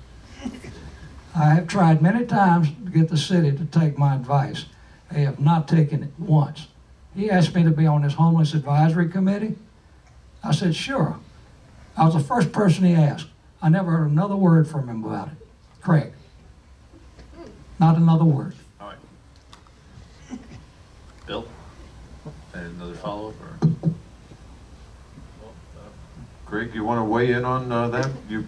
I have tried many times to get the city to take my advice. They have not taken it once. He asked me to be on his homeless advisory committee. I said, sure. I was the first person he asked. I never heard another word from him about it. Craig. Not another word. All right. Bill? Another follow-up? Or? Greg, you want to weigh in on that? You've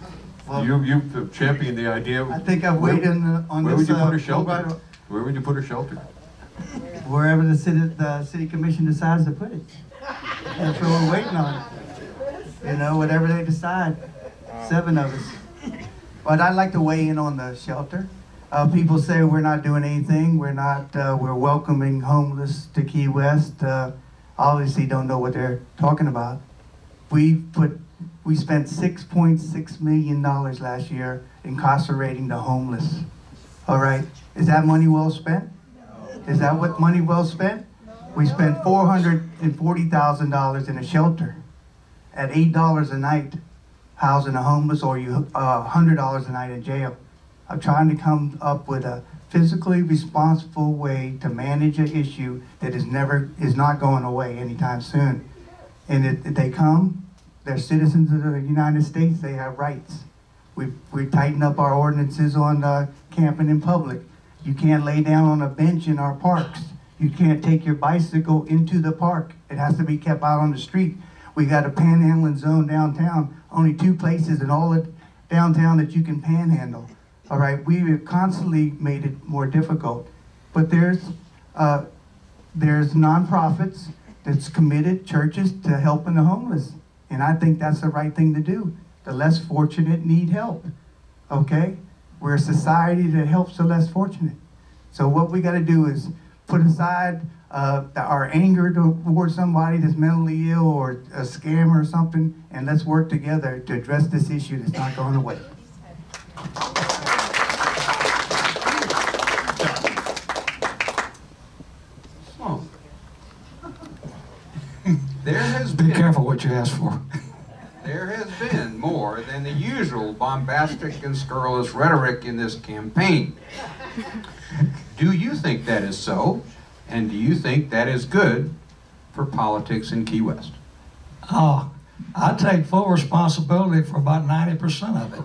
championed the idea. I think I've weighed in on where this. Would you put a shelter? Where would you put a shelter? Wherever the city commission decides to put it. That's what we're waiting on. You know, whatever they decide. 7 of us. But I'd like to weigh in on the shelter. People say we're not doing anything. We're not. We're welcoming homeless to Key West. Obviously, don't know what they're talking about. We spent $6.6 million last year incarcerating the homeless. All right, is that money well spent? Is that what money well spent? We spent $440,000 in a shelter at $8 a night, housing the homeless, or $100 a night in jail. I'm trying to come up with a physically responsible way to manage an issue that is not going away anytime soon. And if they come, they're citizens of the United States, they have rights. We tighten up our ordinances on camping in public. You can't lay down on a bench in our parks. You can't take your bicycle into the park. It has to be kept out on the street. We got a panhandling zone downtown. Only 2 places in all of downtown that you can panhandle. All right, we have constantly made it more difficult. But there's nonprofits that's committed, churches, to helping the homeless. And I think that's the right thing to do. The less fortunate need help, okay? We're a society that helps the less fortunate. So what we gotta do is put aside our anger towards somebody that's mentally ill or a scam or something, and let's work together to address this issue that's not going away. So, there has been... Be careful what you ask for. There has been more than the usual bombastic and scurrilous rhetoric in this campaign. Do you think that is so? And do you think that is good for politics in Key West? Oh, I take full responsibility for about 90% of it.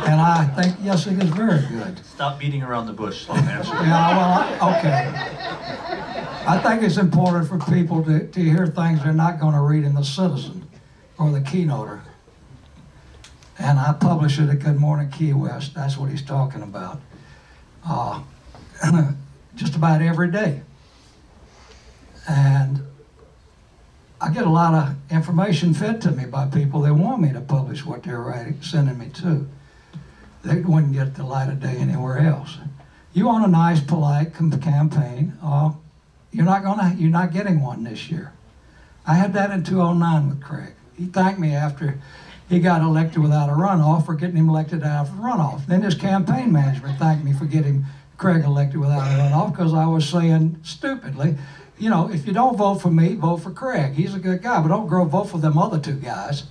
And I think, yes, it is very good. Stop beating around the bush, slow answer. Yeah, well, okay. I think it's important for people to hear things they're not going to read in the Citizen or the Keynoter. And I publish it at Good Morning Key West. That's what he's talking about. Just about every day. And I get a lot of information fed to me by people that want me to publish what they're writing, sending me to. They wouldn't get the light of day anywhere else. You want a nice, polite campaign, you're not getting one this year. I had that in 2009 with Craig. He thanked me after he got elected without a runoff for getting him elected out of a runoff. Then his campaign management thanked me for getting Craig elected without a runoff because I was saying stupidly, you know, if you don't vote for me, vote for Craig. He's a good guy, but don't go vote for them other two guys.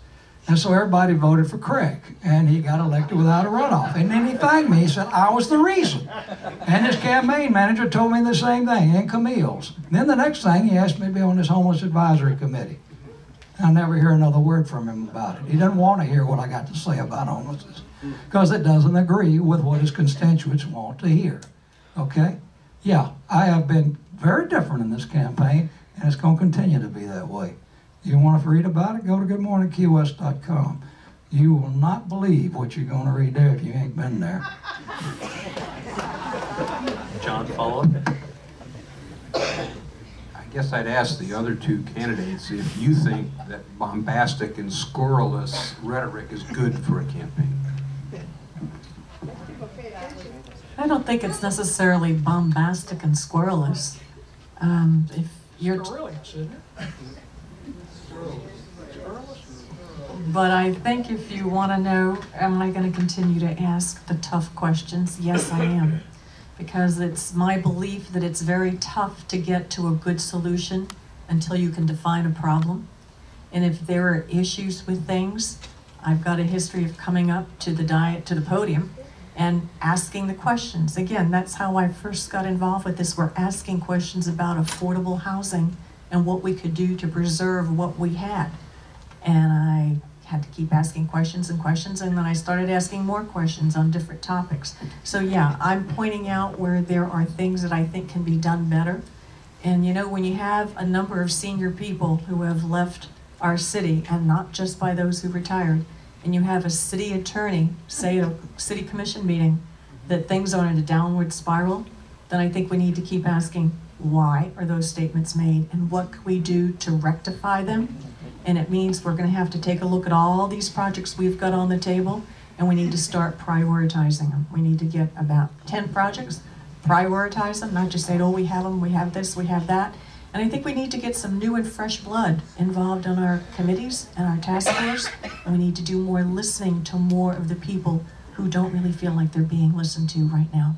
And so everybody voted for Craig, and he got elected without a runoff. And then he thanked me. He said, I was the reason. And his campaign manager told me the same thing, and Camille's. And then the next thing, he asked me to be on this homeless advisory committee. I never hear another word from him about it. He doesn't want to hear what I got to say about homelessness because it doesn't agree with what his constituents want to hear. Okay? Yeah, I have been very different in this campaign, and it's going to continue to be that way. You want to read about it? Go to goodmorningkeywest.com. You will not believe what you're going to read there if you ain't been there. John, follow up? I guess I'd ask the other two candidates if you think that bombastic and scurrilous rhetoric is good for a campaign. I don't think it's necessarily bombastic and scurrilous. If you're But I think if you want to know, am I going to continue to ask the tough questions? Yes, I am. Because it's my belief that it's very tough to get to a good solution until you can define a problem. And if there are issues with things, I've got a history of coming up to the podium and asking the questions. Again, that's how I first got involved with this. We're asking questions about affordable housing and what we could do to preserve what we had. And I had to keep asking questions and questions, and then I started asking more questions on different topics. So yeah, I'm pointing out where there are things that I think can be done better. And you know, when you have a number of senior people who have left our city, and not just by those who retired, and you have a city attorney say at a city commission meeting that things are in a downward spiral, then I think we need to keep asking, why are those statements made, and what can we do to rectify them? And it means we're going to have to take a look at all these projects we've got on the table, and we need to start prioritizing them. We need to get about 10 projects, prioritize them, not just say, oh, we have them, we have this, we have that. And I think we need to get some new and fresh blood involved in our committees and our task force. And we need to do more listening to more of the people who don't really feel like they're being listened to right now.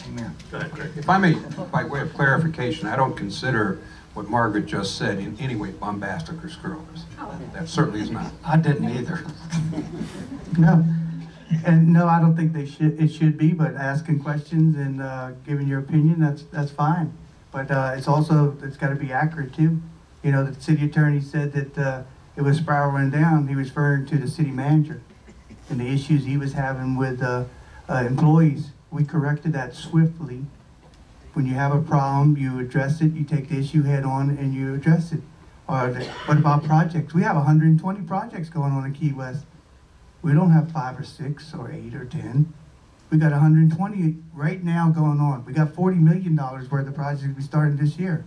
Amen. Go ahead, Craig. If I may, by way of clarification, I don't consider what Margaret just said in any way bombastic or scurrilous. That certainly is not. I didn't either. No, and no, I don't think it should be. But asking questions and giving your opinion, that's fine. But it's got to be accurate too. You know, the city attorney said that it was spiraling down. He was referring to the city manager and the issues he was having with employees. We corrected that swiftly. When you have a problem, you address it, you take the issue head on, and you address it. What about projects? We have 120 projects going on in Key West. We don't have 5 or 6 or 8 or 10. We got 120 right now going on. We got $40 million worth of projects we started this year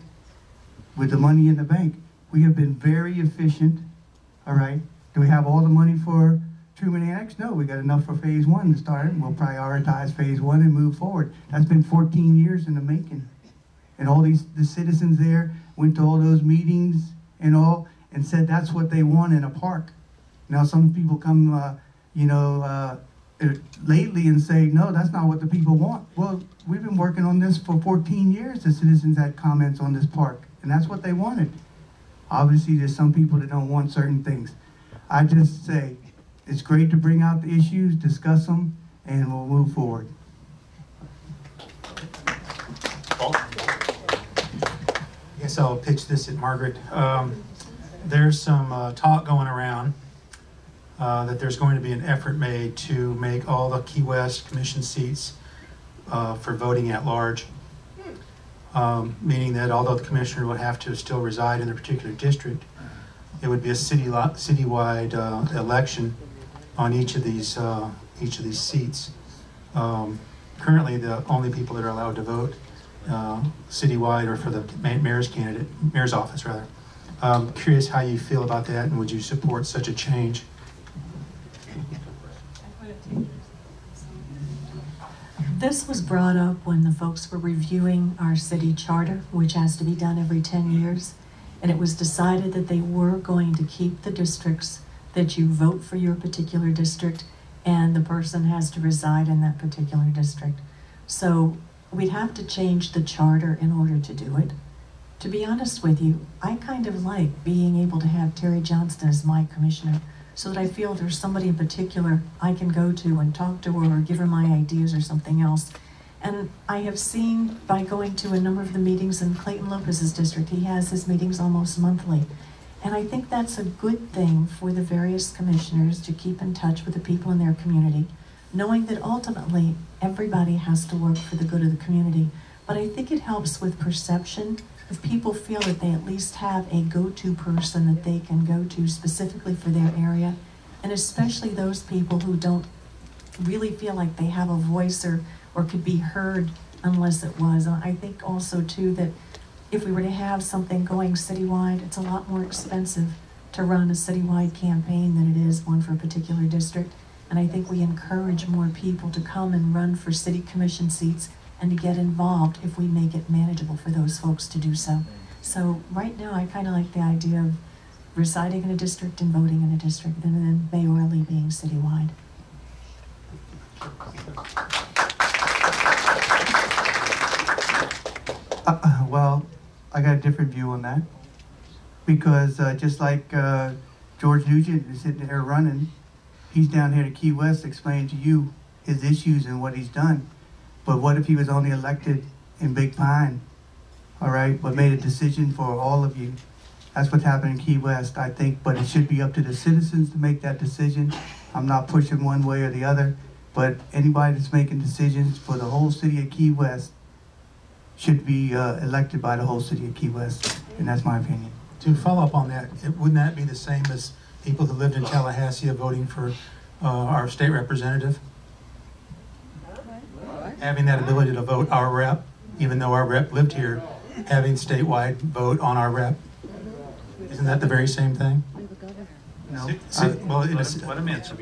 with the money in the bank. We have been very efficient, all right? Do we have all the money for Truman Annex? No, we got enough for phase 1 to start, and we'll prioritize phase 1 and move forward. That's been 14 years in the making. And all the citizens there went to all those meetings and all, and said that's what they want in a park. Now some people come, lately and say, no, that's not what the people want. Well, we've been working on this for 14 years. The citizens had comments on this park, and that's what they wanted. Obviously, there's some people that don't want certain things. I just say, it's great to bring out the issues, discuss them, and we'll move forward. I guess I'll pitch this at Margaret. There's some talk going around that there's going to be an effort made to make all the Key West Commission seats for voting at large, meaning that although the commissioner would have to still reside in a particular district, it would be a citywide election on each of these seats. Currently, the only people that are allowed to vote citywide are for the mayor's office rather. Curious how you feel about that, and would you support such a change? This was brought up when the folks were reviewing our city charter, which has to be done every 10 years. And it was decided that they were going to keep the districts, that you vote for your particular district, and the person has to reside in that particular district. So we'd have to change the charter in order to do it. To be honest with you, I kind of like being able to have Terry Johnston as my commissioner, so that I feel there's somebody in particular I can go to and talk to her or give her my ideas or something else. And I have seen, by going to a number of the meetings in Clayton Lopez's district, he has his meetings almost monthly. And I think that's a good thing for the various commissioners to keep in touch with the people in their community, knowing that ultimately everybody has to work for the good of the community. But I think it helps with perception if people feel that they at least have a go-to person that they can go to specifically for their area, and especially those people who don't really feel like they have a voice or could be heard unless it was. And I think also too that if we were to have something going citywide, it's a lot more expensive to run a citywide campaign than it is one for a particular district. And I think we encourage more people to come and run for city commission seats and to get involved if we make it manageable for those folks to do so. So right now I kind of like the idea of residing in a district and voting in a district, and then mayorally being citywide. Well, I got a different view on that, because just like George Nugent is sitting there running, he's down here to Key West explaining to you his issues and what he's done. But what if he was only elected in Big Pine, all right, but made a decision for all of you? That's what's happening in Key West, I think, but it should be up to the citizens to make that decision. I'm not pushing one way or the other, but anybody that's making decisions for the whole city of Key West should be elected by the whole city of Key West, and that's my opinion. To follow up on that, wouldn't that be the same as people who lived in Tallahassee voting for our state representative? Having that ability to vote our rep, even though our rep lived here, having statewide vote on our rep. Isn't that the very same thing? No. Let him answer.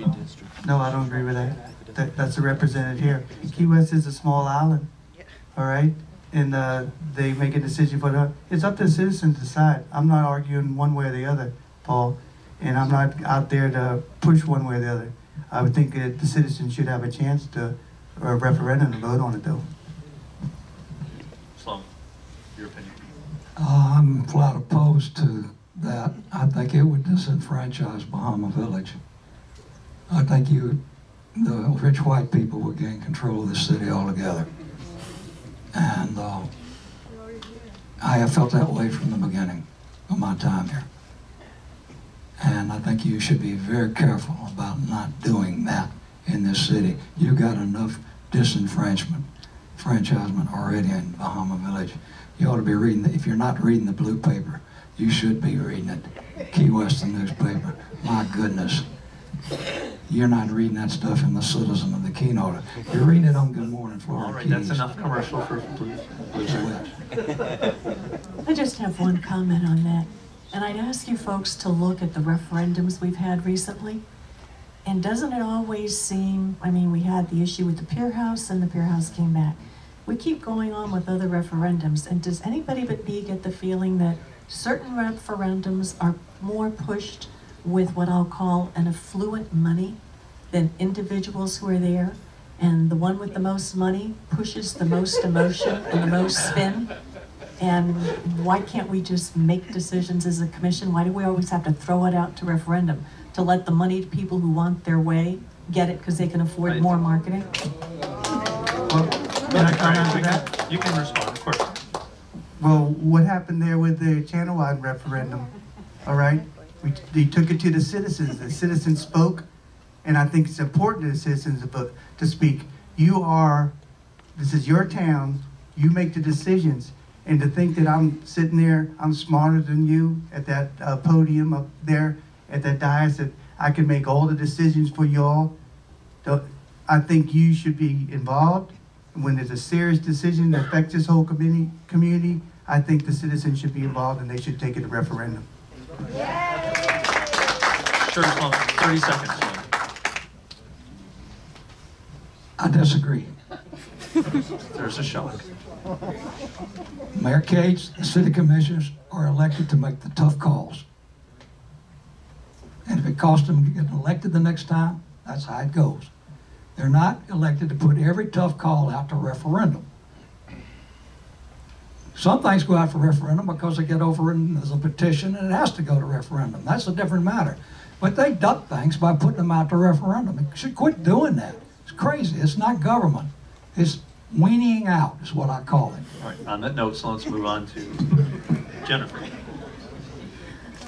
No, I don't agree with that. That's a representative here. Key West is a small island, all right? And they make a decision for the, it's up to the citizens to decide. I'm not arguing one way or the other, Paul, and I'm not out there to push one way or the other. I would think that the citizens should have a chance to, or a referendum to vote on it though. Slum, your opinion? I'm flat opposed to that. I think it would disenfranchise Bahama Village. I think the rich white people would gain control of the city altogether. And I have felt that way from the beginning of my time here. And I think you should be very careful about not doing that in this city. You've got enough disenfranchisement already in Bahama Village. You ought to be reading, if you're not reading the blue paper, you should be reading it. Key Western newspaper, my goodness. You're not reading that stuff in the Citizen or the Keynote. You're reading it on Good Morning Florida. All right, Keys. that's enough commercial for Blues West. I just have one comment on that. And I'd ask you folks to look at the referendums we've had recently. And doesn't it always seem, I mean, we had the issue with the Pier House and the Pier House came back. We keep going on with other referendums, and does anybody but me get the feeling that certain referendums are more pushed with what I'll call an affluent money than individuals who are there? And the one with the most money pushes the most emotion and the most spin? And why can't we just make decisions as a commission? Why do we always have to throw it out to referendum? To let the moneyed people who want their way get it because they can afford more marketing? Can I comment on that? You can respond, of course. Well, what happened there with the channel-wide referendum? All right, they took it to the citizens. The citizens spoke, and I think it's important to the citizens to speak. This is your town. You make the decisions. And to think that I'm sitting there, I'm smarter than you at that podium up there at that dais, that I can make all the decisions for y'all. I think you should be involved. When there's a serious decision that affects this whole community, I think the citizens should be involved and they should take it to referendum. Sure, 30 seconds. I disagree. There's a shock. Mayor Cates, the city commissioners are elected to make the tough calls. And if it costs them getting elected the next time, that's how it goes. They're not elected to put every tough call out to referendum. Some things go out for referendum because they get overridden as a petition and it has to go to referendum. That's a different matter. But they duck things by putting them out to referendum. They should quit doing that. It's crazy. It's not government. It's weaning out is what I call it. All right, on that note, so let's move on to Jennifer.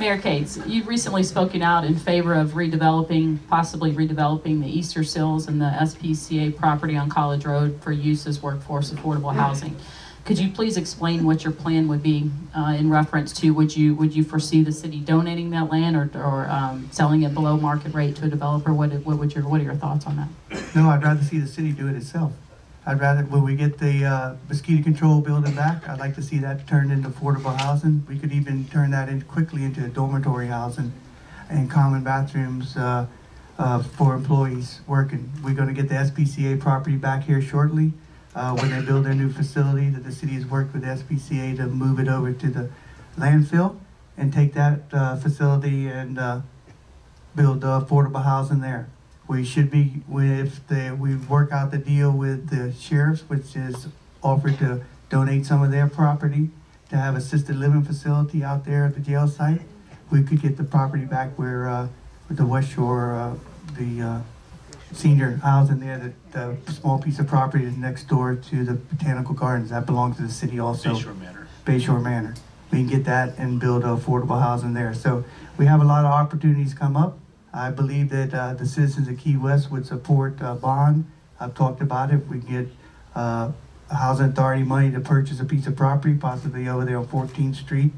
Mayor Cates, you've recently spoken out in favor of possibly redeveloping the Easter Sills and the SPCA property on College Road for use as workforce affordable housing. Could you please explain what your plan would be in reference to, would you foresee the city donating that land or selling it below market rate to a developer? What are your thoughts on that? No, I'd rather see the city do it itself. I'd rather, when we get the mosquito control building back, I'd like to see that turned into affordable housing. We could even turn that quickly into dormitory housing and common bathrooms for employees working. We're going to get the SPCA property back here shortly when they build their new facility that the city has worked with the SPCA to move it over to the landfill and take that facility and build affordable housing there. We should be, we work out the deal with the sheriffs, which is offered to donate some of their property to have assisted living facility out there at the jail site. We could get the property back where, with the West Shore, the senior housing there, the small piece of property is next door to the Botanical Gardens. That belongs to the city also. Bayshore Manor. Bayshore Manor. We can get that and build affordable housing there. So we have a lot of opportunities come up. I believe that the citizens of Key West would support bond. I've talked about it. If we get Housing Authority money to purchase a piece of property, possibly over there on 14th Street,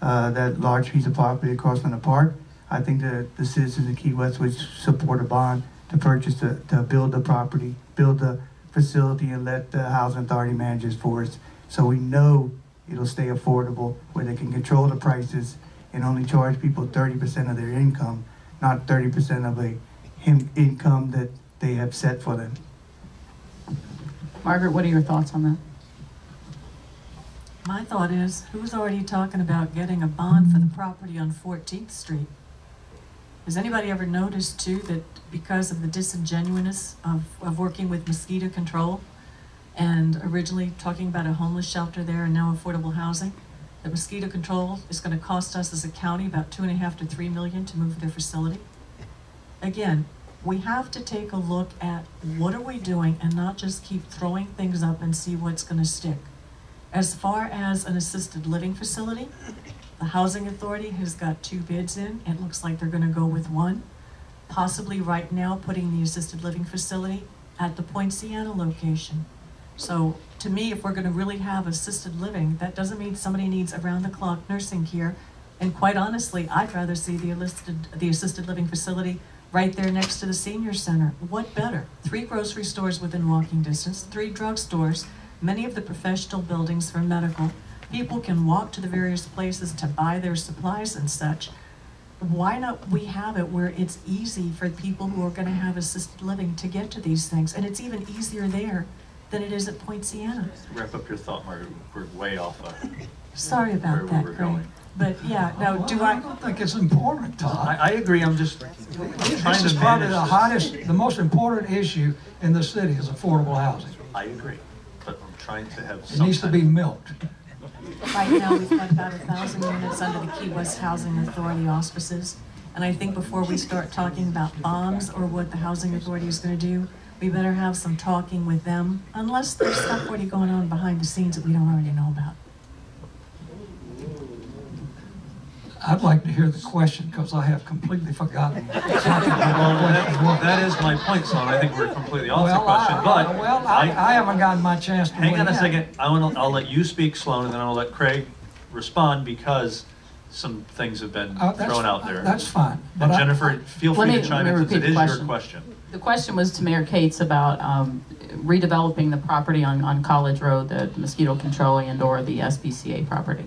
that large piece of property across from the park, I think that the citizens of Key West would support a bond to purchase, to build the property, build the facility, and let the Housing Authority manage it for us. So we know it'll stay affordable, where they can control the prices and only charge people 30% of their income, not 30% of a income that they have set for them. Margaret, what are your thoughts on that? My thought is, who's already talking about getting a bond for the property on 14th Street? Has anybody ever noticed too that because of the disingenuousness of working with mosquito control and originally talking about a homeless shelter there and now affordable housing, the mosquito control is going to cost us as a county about $2.5 to $3 million to move their facility? Again, we have to take a look at what are we doing and not just keep throwing things up and see what's going to stick. As far as an assisted living facility, the Housing Authority has got 2 bids in. It looks like they're going to go with 1. Possibly right now putting the assisted living facility at the Poinciana location. So to me, if we're going to really have assisted living, that doesn't mean somebody needs around-the-clock nursing care. And quite honestly, I'd rather see the assisted living facility right there next to the senior center. What better? 3 grocery stores within walking distance, 3 drugstores, many of the professional buildings for medical. People can walk to the various places to buy their supplies and such. why not we have it where it's easy for people who are going to have assisted living to get to these things, and it's even easier there than it is at Point Sienna. Wrap up your thought, Margaret. We're way off. Sorry about that, Craig. But yeah, no, I don't think it's important, Todd. I agree. I'm just This is probably the hottest, the most important issue in the city is affordable housing. I agree, but I'm trying to have. It needs to be milked. right now we've got about 1,000 units under the Key West Housing Authority auspices. And I think before we start talking about bonds or what the Housing Authority is going to do, we better have some talking with them, unless there's stuff already going on behind the scenes that we don't already know about. I'd like to hear the question, because I have completely forgotten. Well, that is my point, son. I think we're completely off the question, but... I haven't gotten my chance to hang on a second. I'll let you speak, Sloan, and then I'll let Craig respond, because some things have been thrown out there. That's fine. And Jennifer, feel free to chime in, since it is your question. The question was to Mayor Cates about redeveloping the property on College Road, the mosquito control and/or the SPCA property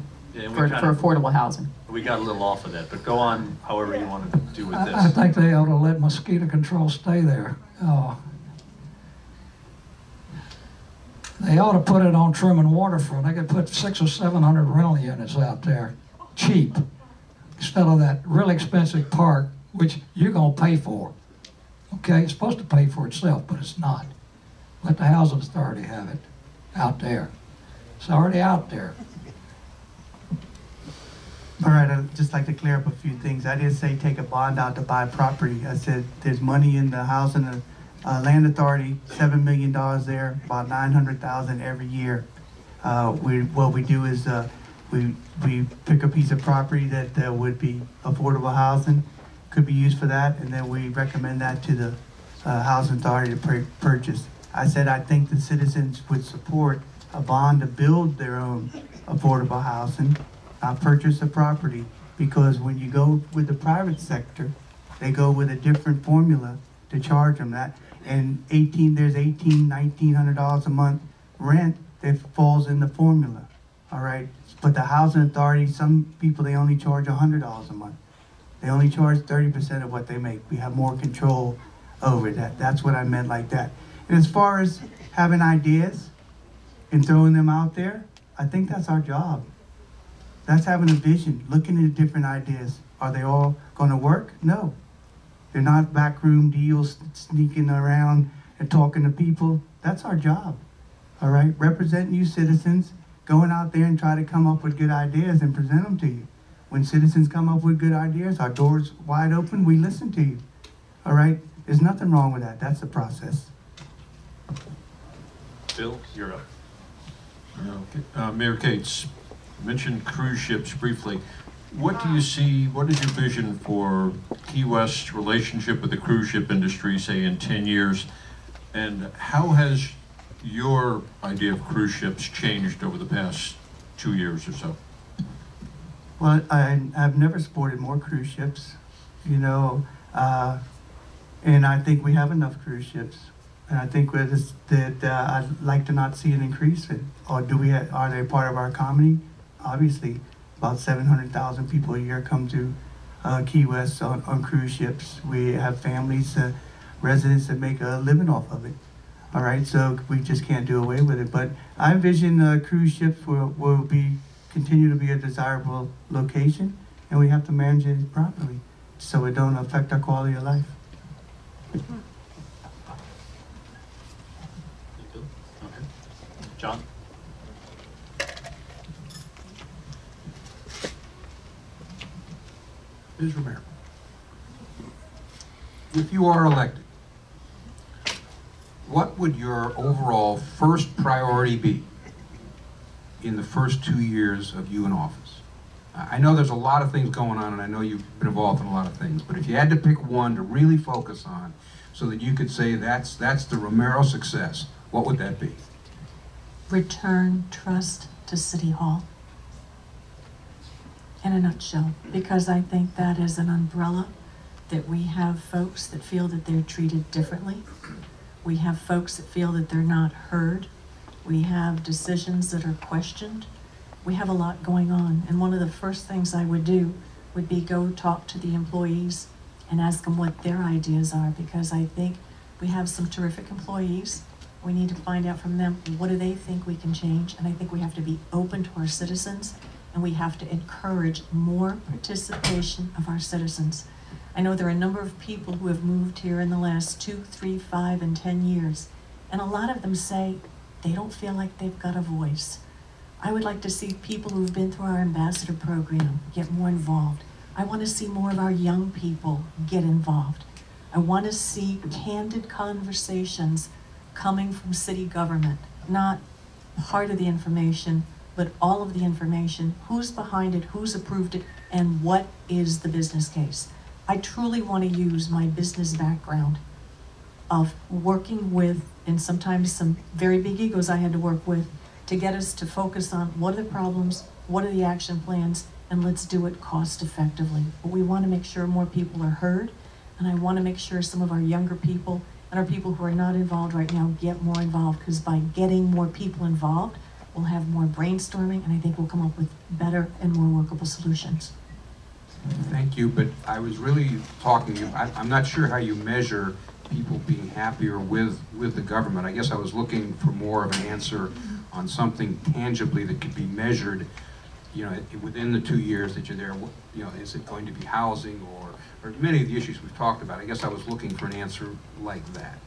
for affordable housing. We got a little off of that, but go on however you want to do with this. I think they ought to let mosquito control stay there. They ought to put it on Truman Waterfront. They could put 600 or 700 rental units out there, cheap, instead of that really expensive park, which you're going to pay for. Okay, it's supposed to pay for itself, but it's not. Let the Housing Authority have it out there. It's already out there. All right, I'd just like to clear up a few things. I didn't say take a bond out to buy property. I said there's money in the Housing Land Authority, $7 million there, about $900,000 every year. What we do is we pick a piece of property that would be affordable housing, could be used for that, and then we recommend that to the Housing Authority to purchase. I said I think the citizens would support a bond to build their own affordable housing, purchase a property, because when you go with the private sector, they go with a different formula to charge them that. And there's $1,900 a month rent that falls in the formula. All right, but the Housing Authority, some people, they only charge $100 a month. They only charge 30% of what they make. We have more control over that. That's what I meant like that. And as far as having ideas and throwing them out there, I think that's our job. That's having a vision, looking at different ideas. Are they all going to work? No. They're not backroom deals, sneaking around and talking to people. That's our job, all right? Representing you citizens, going out there and try to come up with good ideas and present them to you. When citizens come up with good ideas, our door's wide open, we listen to you, all right? There's nothing wrong with that. That's the process. Bill, you're up. Mayor Cates, you mentioned cruise ships briefly. What do you see, what is your vision for Key West's relationship with the cruise ship industry, say in 10 years? And how has your idea of cruise ships changed over the past 2 years or so? Well, I've never supported more cruise ships, you know, and I think we have enough cruise ships. And I think that I'd like to not see an increase. Or are they part of our economy? Obviously, about 700,000 people a year come to Key West on cruise ships. We have families, residents that make a living off of it. All right, so we just can't do away with it. But I envision cruise ships will continue to be a desirable location, and we have to manage it properly so it don't affect our quality of life. John? Ms. Romero, if you are elected, what would your overall first priority be in the first 2 years of you in office? I know there's a lot of things going on, and I know you've been involved in a lot of things, but if you had to pick one to really focus on so that you could say that's the Romero success, what would that be? Return trust to City Hall. In a nutshell, because I think that is an umbrella that we have folks that feel that they're treated differently. We have folks that feel that they're not heard. We have decisions that are questioned. We have a lot going on, and one of the first things I would do would be go talk to the employees and ask them what their ideas are, because I think we have some terrific employees. We need to find out from them, what do they think we can change? And I think we have to be open to our citizens, and we have to encourage more participation of our citizens. I know there are a number of people who have moved here in the last 2, 3, 5, and 10 years, and a lot of them say they don't feel like they've got a voice. I would like to see people who've been through our ambassador program get more involved. I want to see more of our young people get involved. I want to see candid conversations coming from city government, not part of the information, but all of the information, who's behind it, who's approved it, and what is the business case. I truly want to use my business background of working with, and sometimes some very big egos I had to work with, to get us to focus on what are the problems, what are the action plans, and let's do it cost effectively. But we want to make sure more people are heard, and I want to make sure some of our younger people and our people who are not involved right now get more involved, because by getting more people involved, we'll have more brainstorming, and I think we'll come up with better and more workable solutions. Thank you, but I was really talking, I'm not sure how you measure people being happier with the government. I guess I was looking for more of an answer on something tangibly that could be measured, you know, within the 2 years that you're there. You know, is it going to be housing or many of the issues we've talked about? I guess I was looking for an answer like that.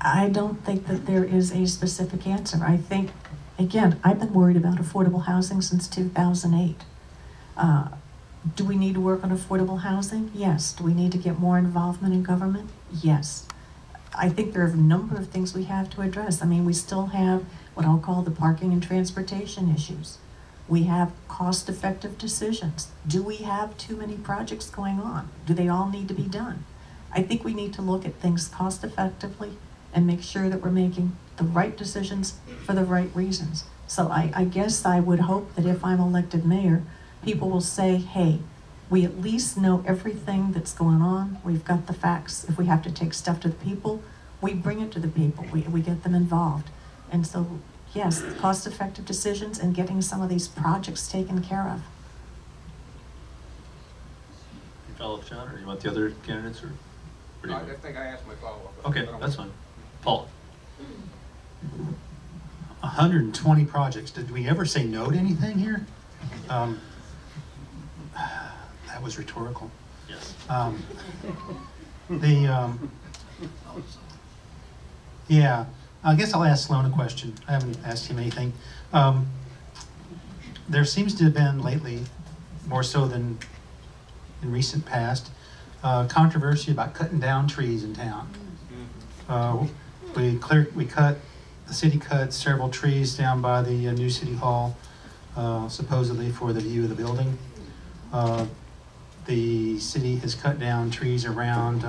I don't think that there is a specific answer. I think, again, I've been worried about affordable housing since 2008. Do we need to work on affordable housing? Yes. Do we need to get more involvement in government? Yes. I think there are a number of things we have to address. I mean, we still have what I'll call the parking and transportation issues. We have cost-effective decisions. Do we have too many projects going on? Do they all need to be done? I think we need to look at things cost-effectively and make sure that we're making the right decisions for the right reasons. So I guess I would hope that if I'm elected mayor, people will say, hey, we at least know everything that's going on. We've got the facts. If we have to take stuff to the people, we bring it to the people. We get them involved. And so, yes, cost-effective decisions and getting some of these projects taken care of. You follow up, John, or you want the other candidates? Or No, I think I asked my follow-up. Okay, that's fine. Paul. 120 projects. Did we ever say no to anything here? That was rhetorical. Yes. Yeah, I guess I'll ask Sloan a question. I haven't asked him anything. There seems to have been lately, more so than in recent past, controversy about cutting down trees in town. The city cut several trees down by the new city hall, supposedly for the view of the building. The city has cut down trees around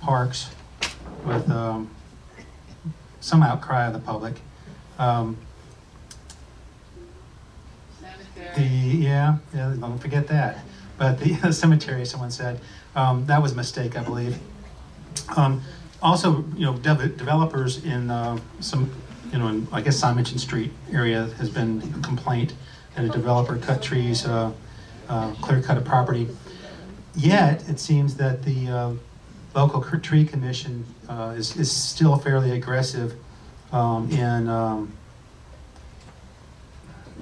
parks with some outcry of the public. Don't forget that. But the cemetery, someone said, that was a mistake, I believe. Also, you know, developers in some, you know, in, I guess Simonton Street area has been a complaint that a developer cut trees, clear cut a property. Yet, it seems that the local tree commission is still fairly aggressive in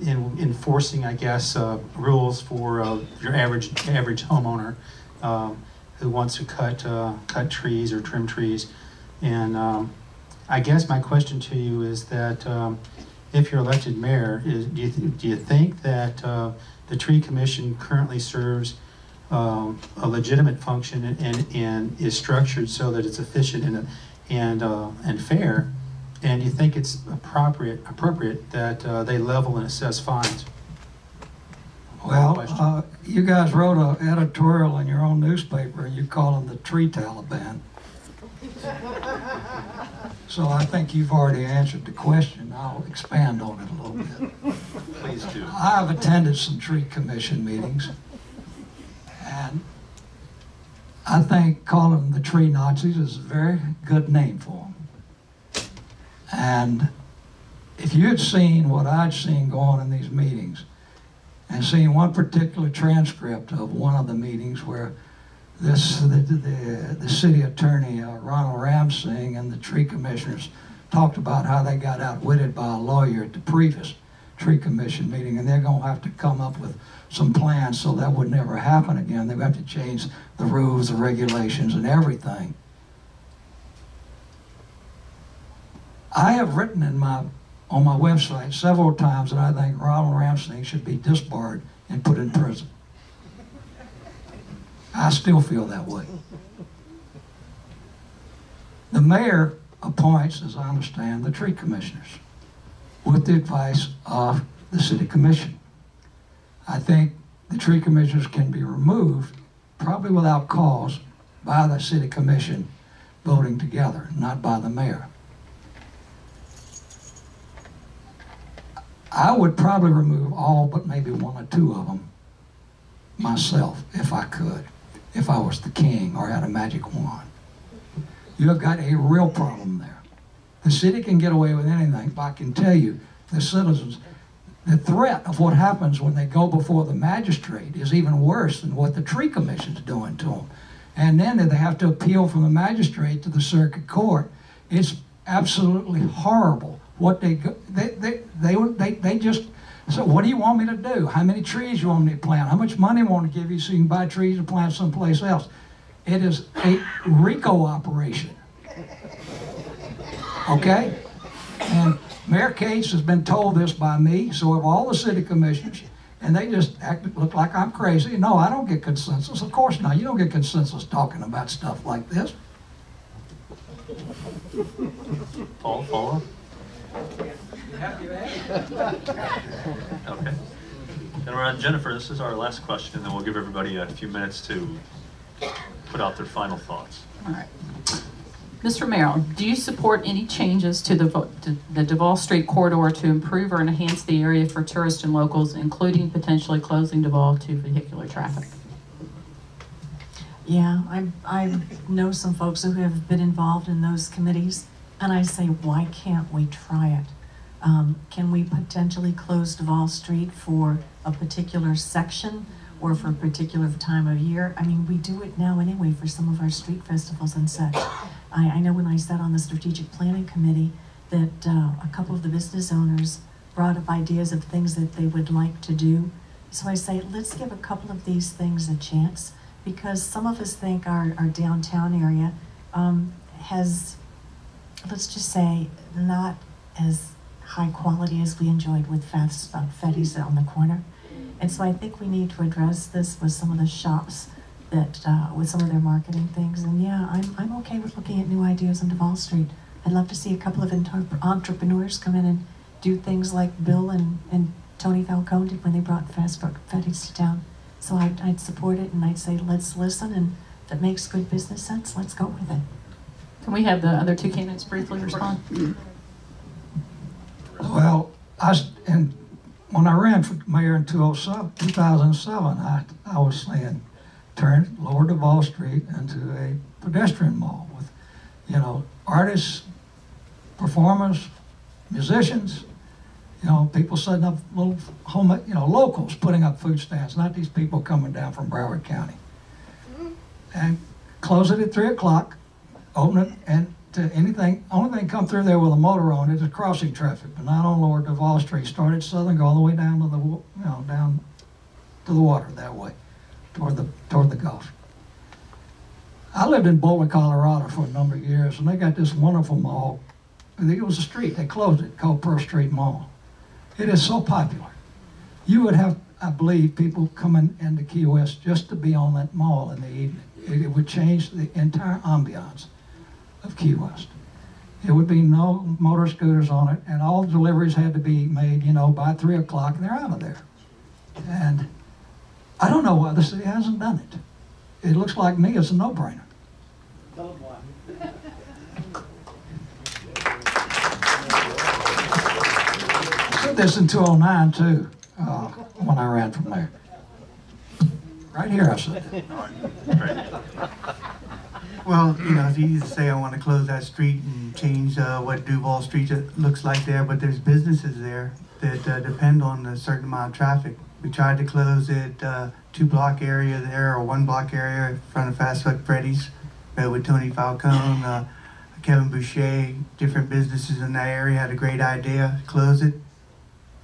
enforcing, I guess, rules for your average homeowner who wants to cut trees or trim trees. And I guess my question to you is that if you're elected mayor, do you think that the tree commission currently serves a legitimate function and is structured so that it's efficient and fair? And do you think it's appropriate that they level and assess fines? Well, you guys wrote an editorial in your own newspaper and you call them the tree Taliban. So I think you've already answered the question. I'll expand on it a little bit. Please do. I've attended some tree commission meetings, and I think calling them the tree Nazis is a very good name for them. And if you had seen what I'd seen going on in these meetings, and seeing one particular transcript of one of the meetings where the city attorney, Ronald Ramsing, and the tree commissioners talked about how they got outwitted by a lawyer at the previous tree commission meeting, and they're going to have to come up with some plans so that would never happen again. They have to change the rules, the regulations, and everything. I have written on my website several times that I think Ronald Ramsing should be disbarred and put in prison. I still feel that way. The mayor appoints, as I understand, the tree commissioners with the advice of the city commission. I think the tree commissioners can be removed, probably without cause, by the city commission voting together, not by the mayor. I would probably remove all but maybe one or two of them myself, if I could, if I was the king or had a magic wand. You have got a real problem there. The city can get away with anything, but I can tell you, the citizens, the threat of what happens when they go before the magistrate is even worse than what the tree commission's doing to them. And then they have to appeal from the magistrate to the circuit court. It's absolutely horrible. What they just, so what do you want me to do? How many trees you want me to plant? How much money I want to give you so you can buy trees and plant someplace else? It is a RICO operation. Okay? And Mayor Cates has been told this by me, so have all the city commissioners, and they just look like I'm crazy. No, I don't get consensus. Of course not. You don't get consensus talking about stuff like this. Paul, follow? Okay. Then we're on Jennifer. This is our last question, and then we'll give everybody a few minutes to put out their final thoughts. All right. Mr. Mayoral, do you support any changes to the Duval Street corridor to improve or enhance the area for tourists and locals, including potentially closing Duval to vehicular traffic? Yeah, I know some folks who have been involved in those committees, and I say, why can't we try it? Can we potentially close Duval Street for a particular section or for a particular time of year? I mean, we do it now anyway for some of our street festivals and such. I know when I sat on the strategic planning committee that a couple of the business owners brought up ideas of things that they would like to do. So I say, let's give a couple of these things a chance, because some of us think our downtown area has, let's just say, not as high quality as we enjoyed with Fetty's on the corner. And so I think we need to address this with some of the shops that, with some of their marketing things. And yeah, I'm okay with looking at new ideas on Duval Street. I'd love to see a couple of entrepreneurs come in and do things like Bill and Tony Falcone did when they brought Fetty's to town. So I'd support it, and I'd say, let's listen, and if it makes good business sense, let's go with it. Can we have the other two candidates briefly respond? Well, when I ran for mayor in 2007, I was saying, turn Lower Duval Street into a pedestrian mall with, you know, artists, performers, musicians, you know, people setting up little home, you know, locals putting up food stands, not these people coming down from Broward County. And close it at 3 o'clock, open it, and to anything, only thing come through there with a motor on it is crossing traffic, but not on Lower Duval Street. Start at Southern, go all the way down to the, you know, down to the water that way, toward the Gulf. I lived in Boulder, Colorado for a number of years, and they got this wonderful mall. It was a street, they closed it, called Pearl Street Mall. It is so popular. You would have, I believe, people coming into Key West just to be on that mall in the evening. It would change the entire ambiance of Key West. It would be no motor scooters on it, and all deliveries had to be made, you know, by 3 o'clock, and they're out of there. And I don't know why the city hasn't done it. It looks like me, it's a no-brainer. I said this in 2009 too, when I ran from there. Right here I said it. Well, you know, it's easy to say I want to close that street and change what Duval Street looks like there, but there's businesses there that depend on a certain amount of traffic. We tried to close it, 2-block area there, or 1-block area in front of Fast Food Freddy's. Met with Tony Falcone, Kevin Boucher, different businesses in that area had a great idea, close it.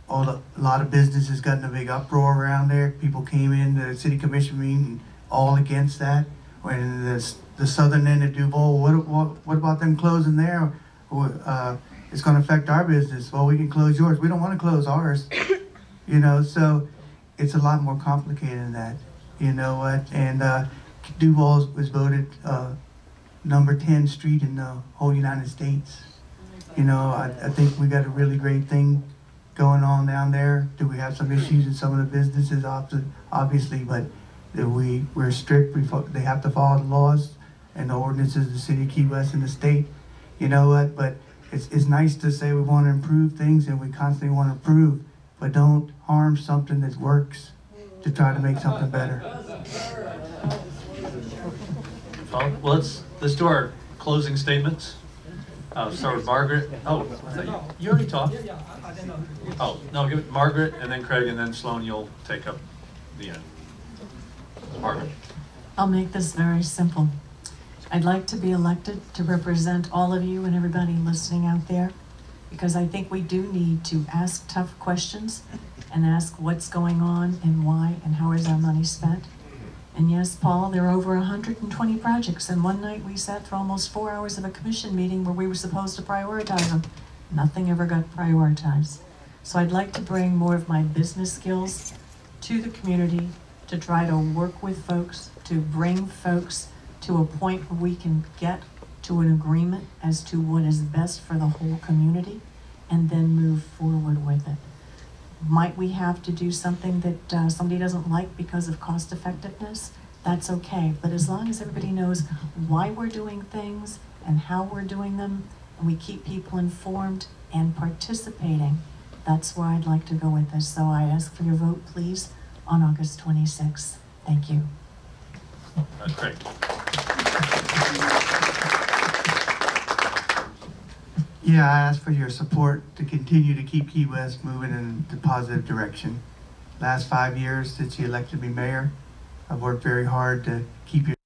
A lot of businesses got in a big uproar around there. People came in the city commission meeting all against that. When the southern end of Duval, what about them closing there? It's going to affect our business. Well, we can close yours. We don't want to close ours. You know, so it's a lot more complicated than that. You know what? And Duval was voted number 10 street in the whole United States. You know, I think we got a really great thing going on down there. Do we have some issues in some of the businesses? Obviously, but we're strict. They have to follow the laws and the ordinances of the city of Key West and the state. You know what? But it's nice to say we want to improve things and we constantly want to improve, but don't harm something that works to try to make something better. Well, let's do our closing statements. Start with Margaret. Oh, I thought you already talked. Oh, no, give it Margaret, and then Craig, and then Sloan, you'll take up the end. Margaret. I'll make this very simple. I'd like to be elected to represent all of you and everybody listening out there, because I think we do need to ask tough questions and ask what's going on and why and how is our money spent. And yes, Paul, there are over 120 projects, and one night we sat for almost 4 hours of a commission meeting where we were supposed to prioritize them. Nothing ever got prioritized. So I'd like to bring more of my business skills to the community to try to work with folks, to bring folks to a point where we can get to an agreement as to what is best for the whole community and then move forward with it. Might we have to do something that somebody doesn't like because of cost effectiveness? That's okay, but as long as everybody knows why we're doing things and how we're doing them, and we keep people informed and participating, that's where I'd like to go with this. So I ask for your vote, please, on August 26th. Thank you. That's great. Yeah, I ask for your support to continue to keep Key West moving in the positive direction. Last 5 years since you elected me mayor, I've worked very hard to keep your